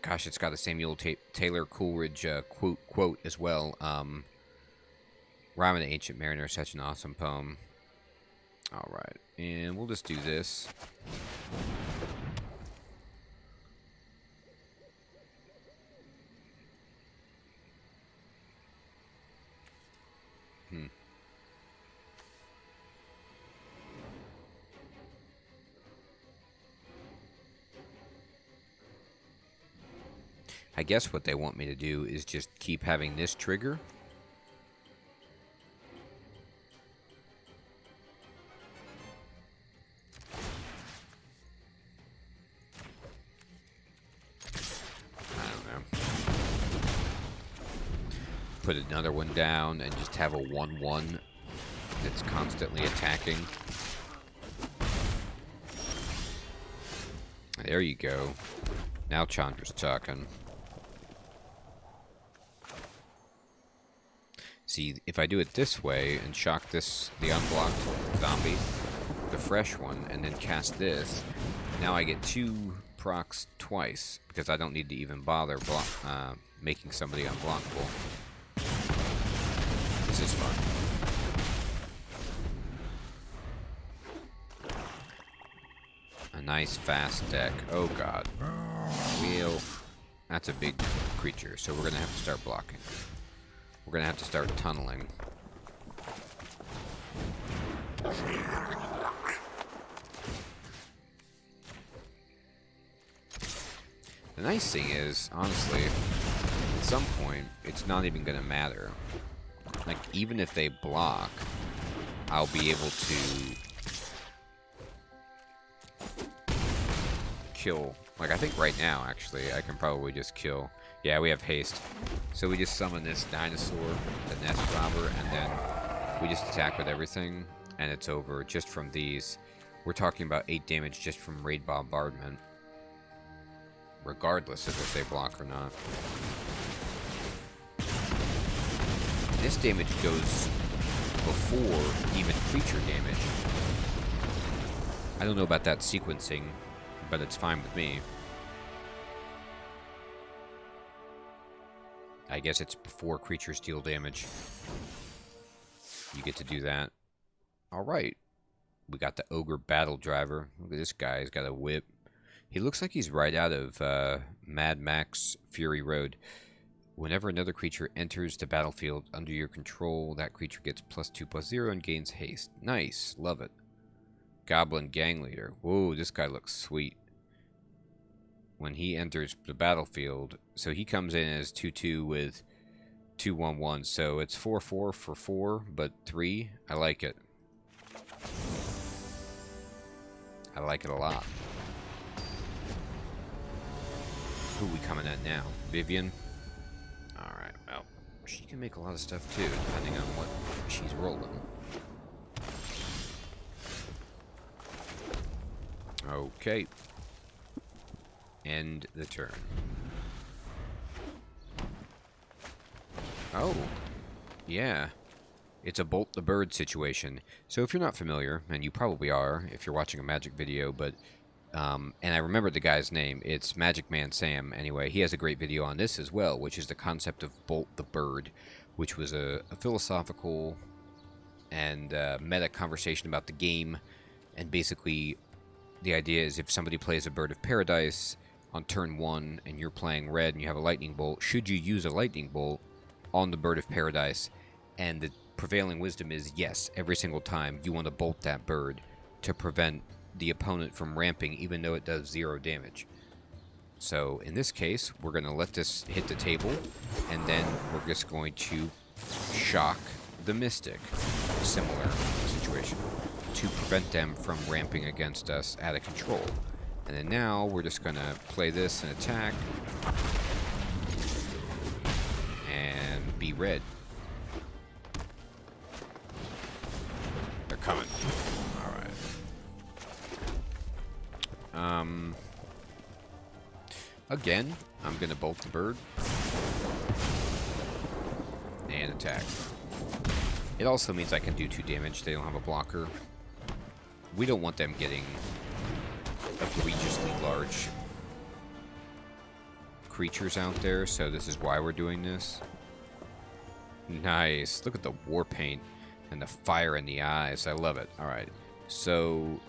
Gosh, it's got a Samuel Taylor Coleridge quote as well. Rhyme of the Ancient Mariner, such an awesome poem. Alright, and we'll just do this. I guess what they want me to do is just keep having this trigger. I don't know. Put another one down and just have a 1/1 that's constantly attacking. There you go. Now Chandra's talking. See, if I do it this way and shock this, the unblocked zombie, the fresh one, and then cast this, now I get 2 procs twice, because I don't need to even bother making somebody unblockable. This is fun. A nice fast deck. Oh god. Well, that's a big creature, so we're gonna have to start blocking. We're gonna have to start tunneling. The nice thing is, honestly, at some point, it's not even gonna matter. Like, even if they block, I'll be able to kill. Like, I think right now, actually, I can probably just kill. Yeah, we have haste. So we just summon this dinosaur, the nest robber, and then we just attack with everything, and it's over just from these. We're talking about 8 damage just from raid bombardment, regardless of if they block or not. This damage goes before even creature damage. I don't know about that sequencing, but it's fine with me. I guess it's before creatures deal damage. You get to do that. Alright. We got the Ogre Battle Driver. Look at this guy. He's got a whip. He looks like he's right out of Mad Max Fury Road. Whenever another creature enters the battlefield under your control, that creature gets +2/+0 and gains haste. Nice. Love it. Goblin Gang Leader. Whoa, this guy looks sweet. When he enters the battlefield, so he comes in as 2/2 with 2/1/1, so it's 4/4 for 4, but 3. I like it. I like it a lot. Who are we coming at now? Vivian? Alright, well, she can make a lot of stuff too, depending on what she's rolling. Okay. End the turn. Oh, yeah. It's a Bolt the Bird situation. So if you're not familiar, and you probably are if you're watching a Magic video, but, and I remember the guy's name, it's Magic Man Sam, anyway. He has a great video on this as well, which is the concept of Bolt the Bird, which was a philosophical and meta conversation about the game, and basically the idea is if somebody plays a Bird of Paradise on turn 1 and you're playing red and you have a lightning bolt, should you use a lightning bolt on the Bird of Paradise? And the prevailing wisdom is yes, every single time you want to bolt that bird to prevent the opponent from ramping, even though it does 0 damage. So in this case, we're going to let this hit the table, and then we're just going to shock the Mystic. Similar situation. To prevent them from ramping against us out of control. And then now we're just going to play this and attack. And be red. They're coming. Alright. Again, I'm going to bolt the bird. And attack. It also means I can do 2 damage. They don't have a blocker. We don't want them getting egregiously large creatures out there, so this is why we're doing this. Nice. Look at the war paint and the fire in the eyes. I love it. Alright. So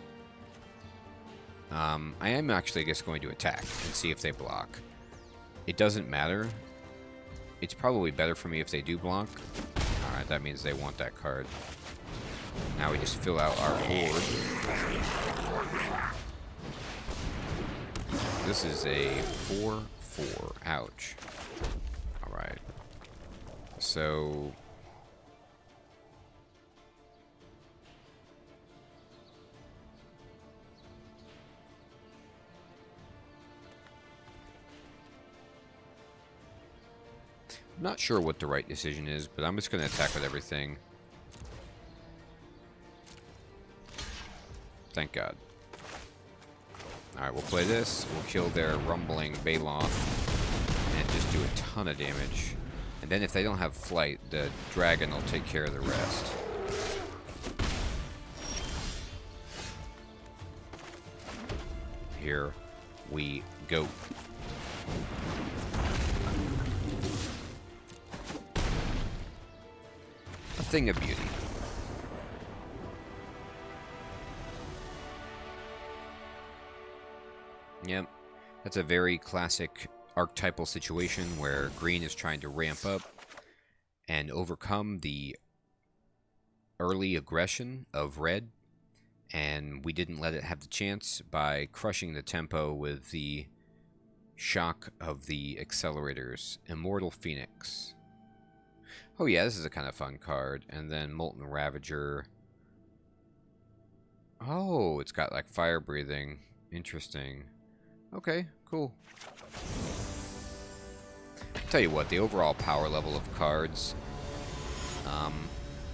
I am actually just going to attack and see if they block. It doesn't matter. It's probably better for me if they do block. Alright, that means they want that card. Now we just fill out our board. This is a 4/4. Ouch. Alright. So I'm not sure what the right decision is, but I'm just going to attack with everything. Thank God. Alright, we'll play this. We'll kill their rumbling Baloth and just do a ton of damage. And then if they don't have flight, the dragon will take care of the rest. Here we go. A thing of beauty. Yep, that's a very classic archetypal situation where green is trying to ramp up and overcome the early aggression of red, and we didn't let it have the chance by crushing the tempo with the shock of the accelerators. Immortal Phoenix. Oh yeah, this is a kind of fun card. And then Molten Ravager. Oh, it's got like fire breathing. Interesting. Okay, cool. Tell you what, the overall power level of cards,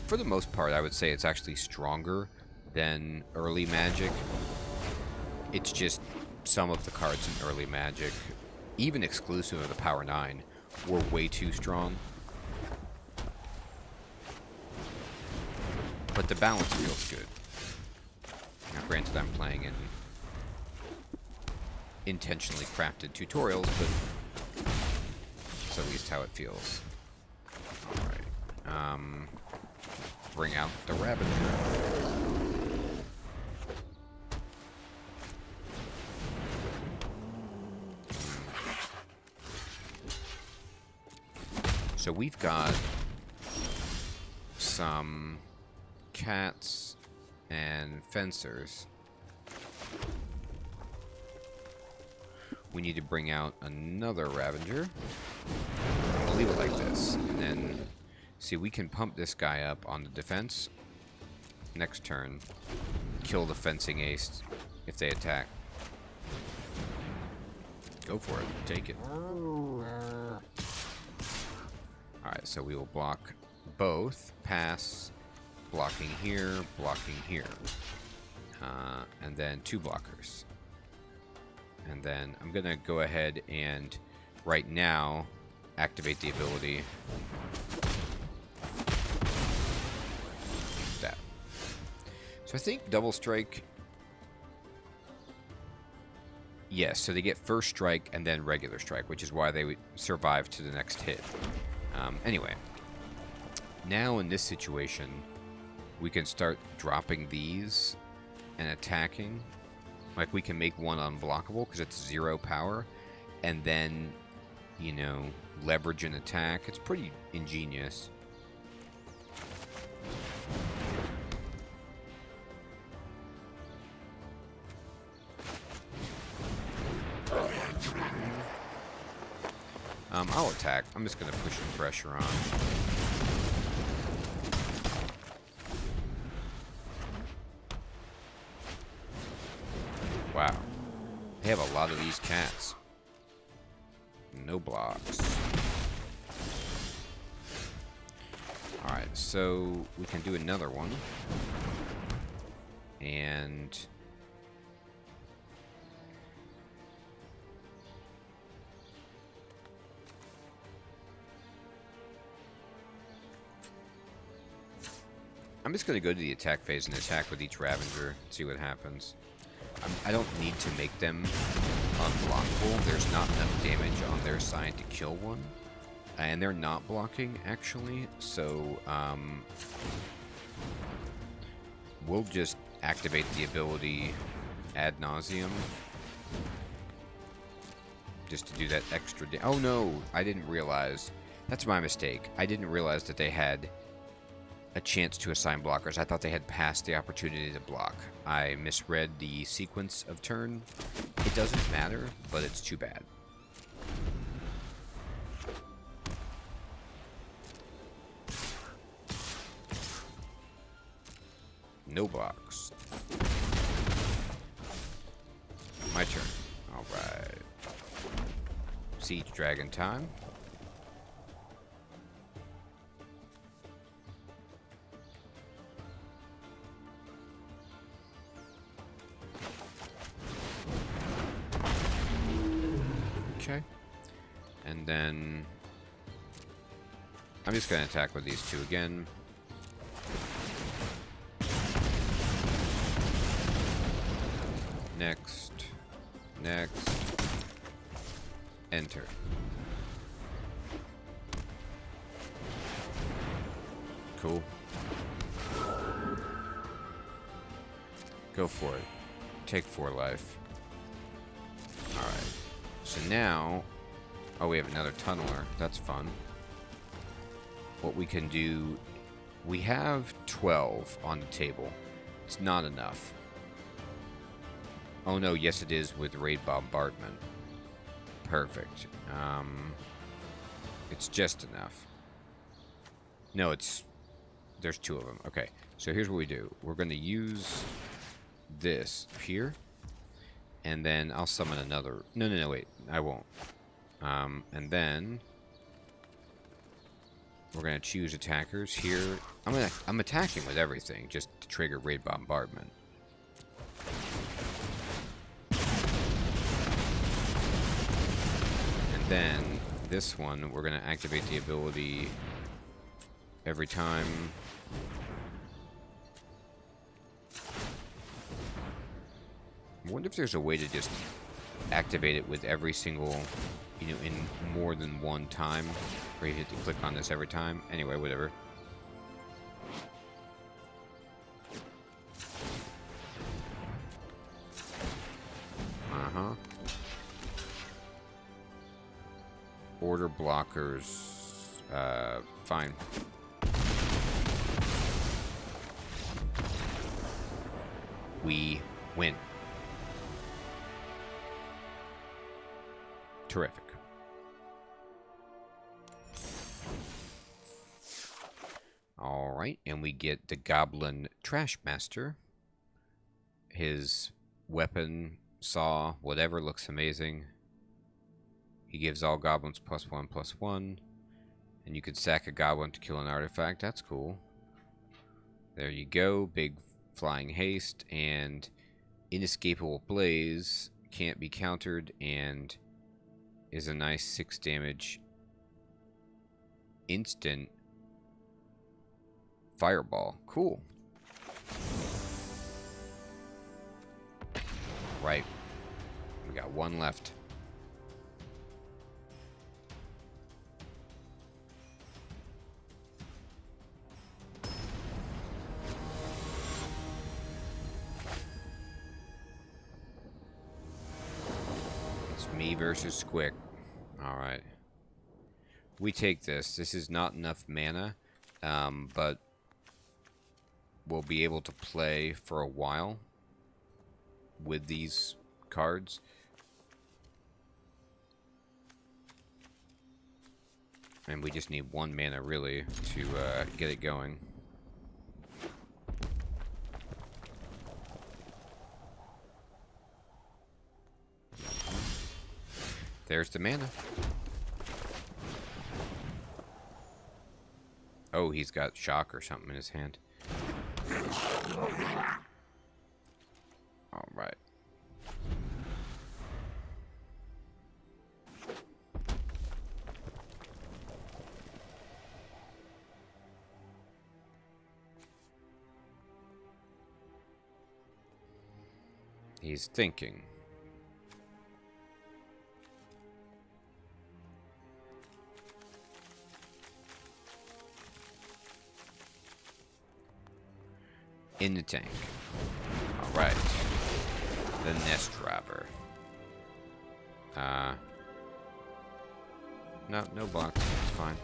for the most part, I would say it's actually stronger than early Magic. It's just some of the cards in early Magic, even exclusive of the Power 9, were way too strong. But the balance feels good. Now, granted, I'm playing in intentionally crafted tutorials, but it's at least how it feels. Alright. Bring out the Ravager. So we've got some cats and fencers. We need to bring out another Ravager. I'll leave it like this. And then, see, we can pump this guy up on the defense. Next turn, kill the fencing ace if they attack. Go for it. Take it. Alright, so we will block both. Pass. Blocking here. Blocking here. And then 2 blockers. And then I'm going to go ahead and, right now, activate the ability. That. So I think Double Strike... Yes, so they get first strike and then regular strike, which is why they would survive to the next hit. Anyway. Now in this situation, we can start dropping these and attacking. Like, we can make one unblockable because it's 0 power, and then, you know, leverage an attack. It's pretty ingenious. I'll attack. I'm just going to push some pressure on. Wow. these cats. No blocks. Alright, so we can do another one. And I'm just going to go to the attack phase and attack with each Ravager, see what happens. I don't need to make them unblockable. There's not enough damage on their side to kill one. And they're not blocking, actually, so we'll just activate the ability ad nauseum. Just to do that extra oh no, I didn't realize. That's my mistake. I didn't realize that they had a chance to assign blockers. I thought they had passed the opportunity to block. I misread the sequence of turn. It doesn't matter, but it's too bad. No blocks. My turn. Alright. Siege Dragon time. Okay. And then I'm just going to attack with these two again. Next. Next. Enter. Cool. Go for it. Take 4 life. Alright. So now... Oh, we have another tunneler. That's fun. What we can do... We have 12 on the table. It's not enough. Oh no, yes it is with raid bombardment. Perfect. It's just enough. No, it's... There's 2 of them. Okay, so here's what we do. We're going to use this here. And then I'll summon another... No, wait. I won't. And then... We're going to choose attackers here. I'm attacking with everything, just to trigger raid bombardment. And then, this one, we're going to activate the ability every time... I wonder if there's a way to just activate it with every single, you know, in more than one time, or you have to click on this every time. Anyway, whatever. Order blockers. Fine. We win. Terrific. Alright, and we get the Goblin Trash Master. His weapon, saw, whatever, looks amazing. He gives all goblins +1/+1. And you can sack a goblin to kill an artifact. That's cool. There you go. Big flying haste and inescapable blaze. Can't be countered and... is a nice 6 damage instant fireball. Cool. Right. We got 1 left. It's me versus Squick. Alright. We take this. This is not enough mana, but we'll be able to play for a while with these cards. And we just need 1 mana, really, to get it going. There's the mana. Oh, he's got shock or something in his hand. Alright. He's thinking. In the tank. Alright. The nest robber. No box. It's fine.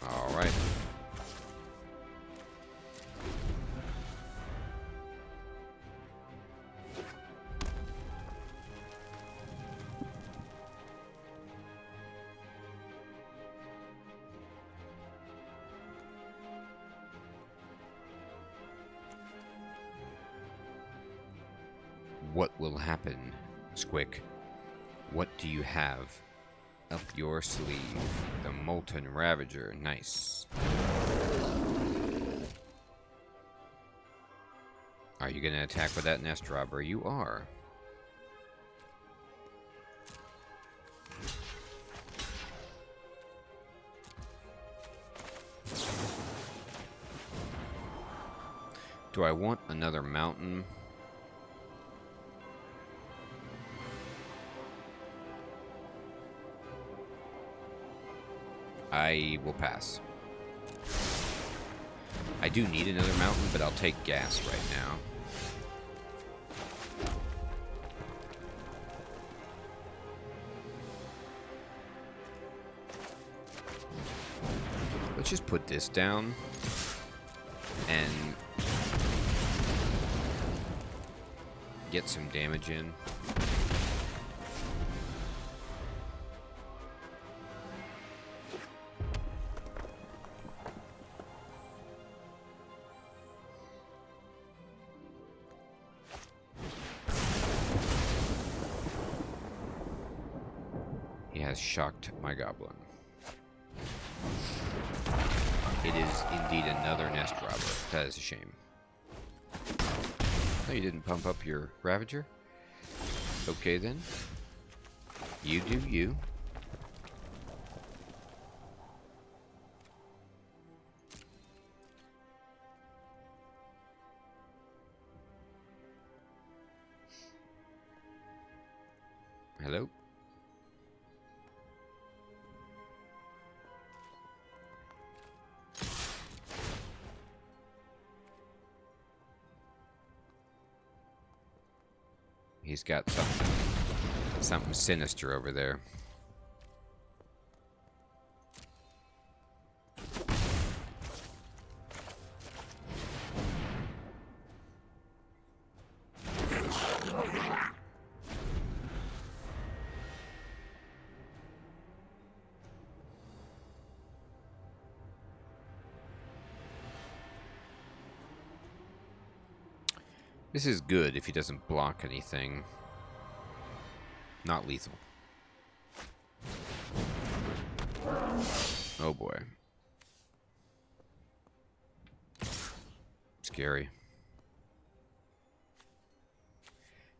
Alright. What will happen, Squick? What do you have up your sleeve? The Molten Ravager. Nice. Are you going to attack with that nest robber? You are. Do I want another mountain? I will pass. I do need another mountain, but I'll take gas right now. Let's just put this down and get some damage in. Has shocked my goblin. It is indeed another nest robber. That is a shame. Oh, you didn't pump up your Ravager? Okay then. You do you. Hello? He's got something sinister over there. This is good if he doesn't block anything. Not lethal. Oh boy. Scary.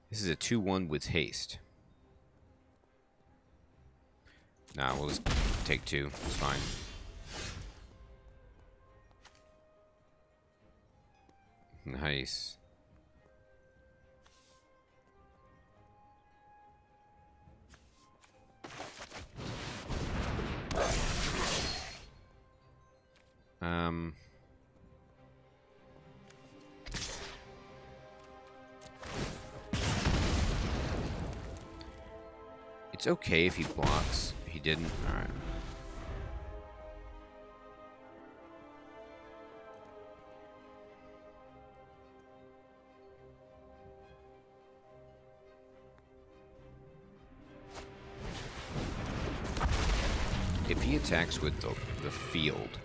This is a 2-1 with haste. Nah, we'll just take 2. It's fine. Nice. It's okay if he blocks. He didn't. All right. If he attacks with the field.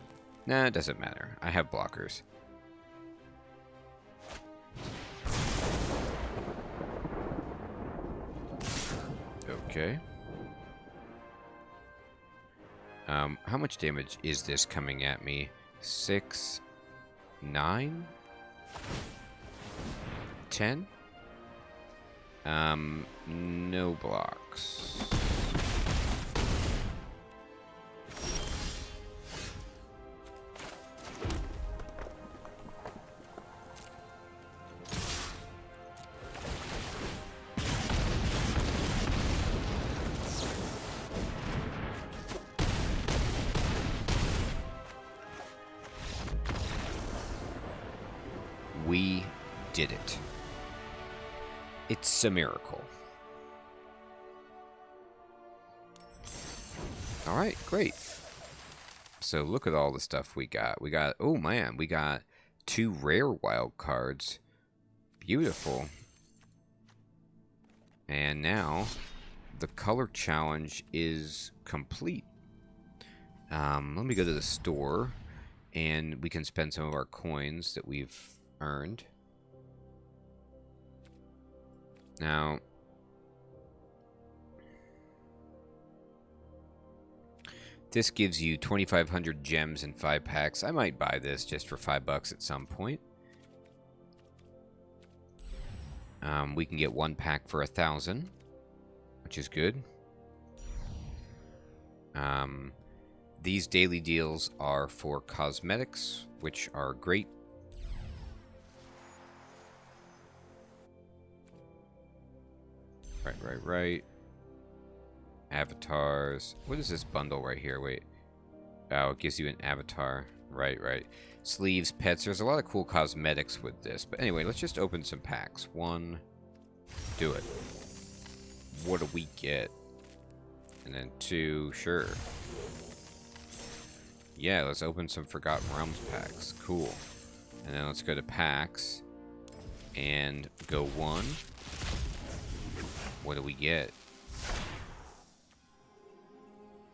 Nah, it doesn't matter. I have blockers. Okay. How much damage is this coming at me? 6, 9, 10? No blocks. We did it. It's a miracle. Alright, great. So look at all the stuff we got. We got, oh man, we got 2 rare wild cards. Beautiful. And now the color challenge is complete. Let me go to the store and we can spend some of our coins that we've earned. Now, this gives you 2,500 gems and 5 packs. I might buy this just for $5 at some point. We can get 1 pack for 1,000, which is good. These daily deals are for cosmetics, which are great. Right. Avatars. What is this bundle right here? Wait. Oh, it gives you an avatar. Right. Sleeves, pets. There's a lot of cool cosmetics with this. But anyway, let's just open some packs. 1. Do it. What do we get? And then 2. Sure. Yeah, let's open some Forgotten Realms packs. Cool. And then let's go to packs. And go 1. What do we get?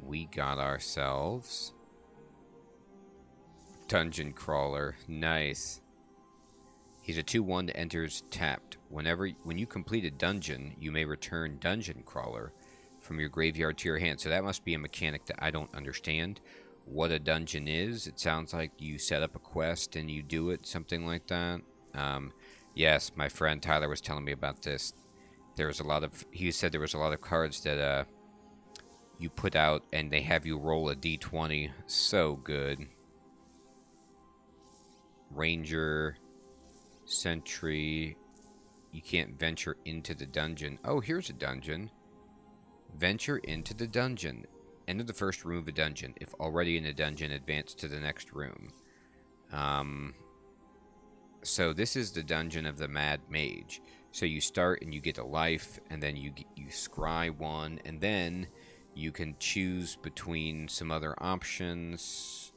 We got ourselves Dungeon Crawler. Nice. He's a 2/1 that enters tapped. When you complete a dungeon, you may return Dungeon Crawler from your graveyard to your hand. So that must be a mechanic that I don't understand. What a dungeon is. It sounds like you set up a quest and you do it, something like that. Yes, my friend Tyler was telling me about this. He said there was a lot of cards that you put out and they have you roll a d20. So good. Ranger, Sentry. You can't venture into the dungeon. Oh, here's a dungeon. Venture into the dungeon. Enter the first room of a dungeon. If already in a dungeon, advance to the next room. So this is the dungeon of the Mad Mage. So you start and you get a life, and then you scry 1, and then you can choose between some other options.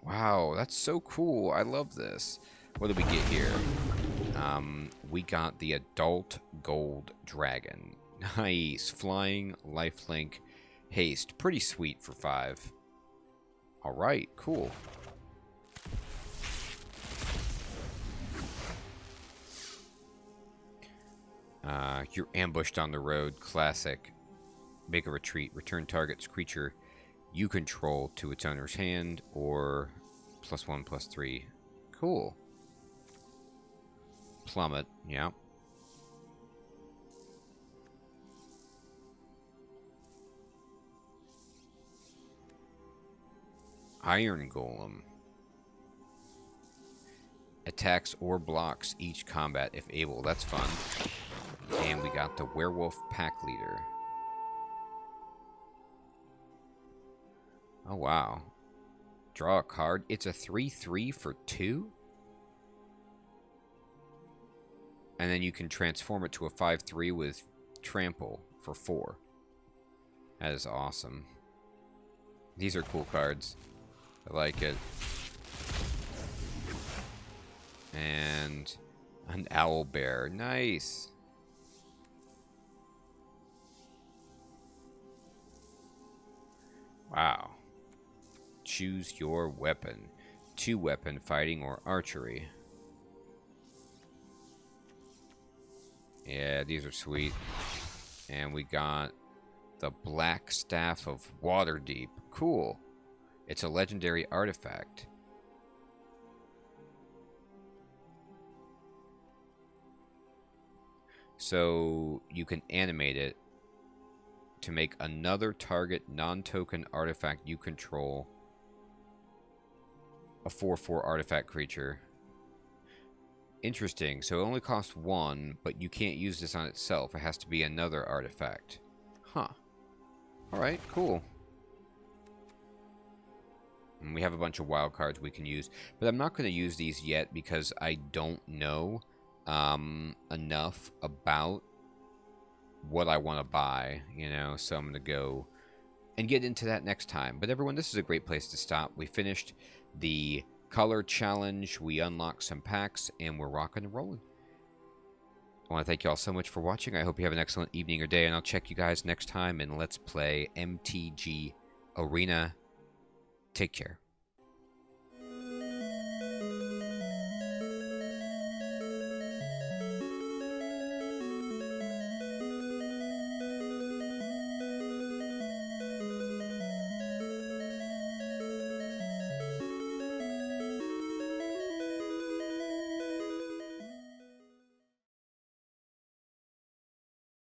Wow, that's so cool. I love this. What did we get here? We got the Adult Gold Dragon. Nice. Flying, lifelink, haste. Pretty sweet for 5. Alright, cool. You're ambushed on the road. Classic. Make a retreat. Return target's creature you control to its owner's hand, or +1/+3. Cool. Plummet. Yeah. Iron Golem. Attacks or blocks each combat if able. That's fun. And we got the Werewolf Pack Leader. Oh, wow. Draw a card. It's a 3/3 for 2? And then you can transform it to a 5/3 with Trample for 4. That is awesome. These are cool cards. I like it. And an Owl Bear. Nice. Wow. choose your weapon. 2-weapon, fighting, or archery. Yeah, these are sweet. And we got the Black Staff of Waterdeep. Cool. It's a legendary artifact. So you can animate it to make another target non-token artifact you control a 4/4 artifact creature. Interesting. So it only costs 1, but you can't use this on itself. It has to be another artifact. Huh. Alright, cool. And we have a bunch of wild cards we can use. But I'm not going to use these yet because I don't know enough about what I want to buy, you know, so I'm going to go and get into that next time. But everyone, this is a great place to stop. We finished the color challenge, we unlocked some packs, and we're rocking and rolling. I want to thank you all so much for watching. I hope you have an excellent evening or day, and I'll check you guys next time, and let's play MTG Arena. Take care.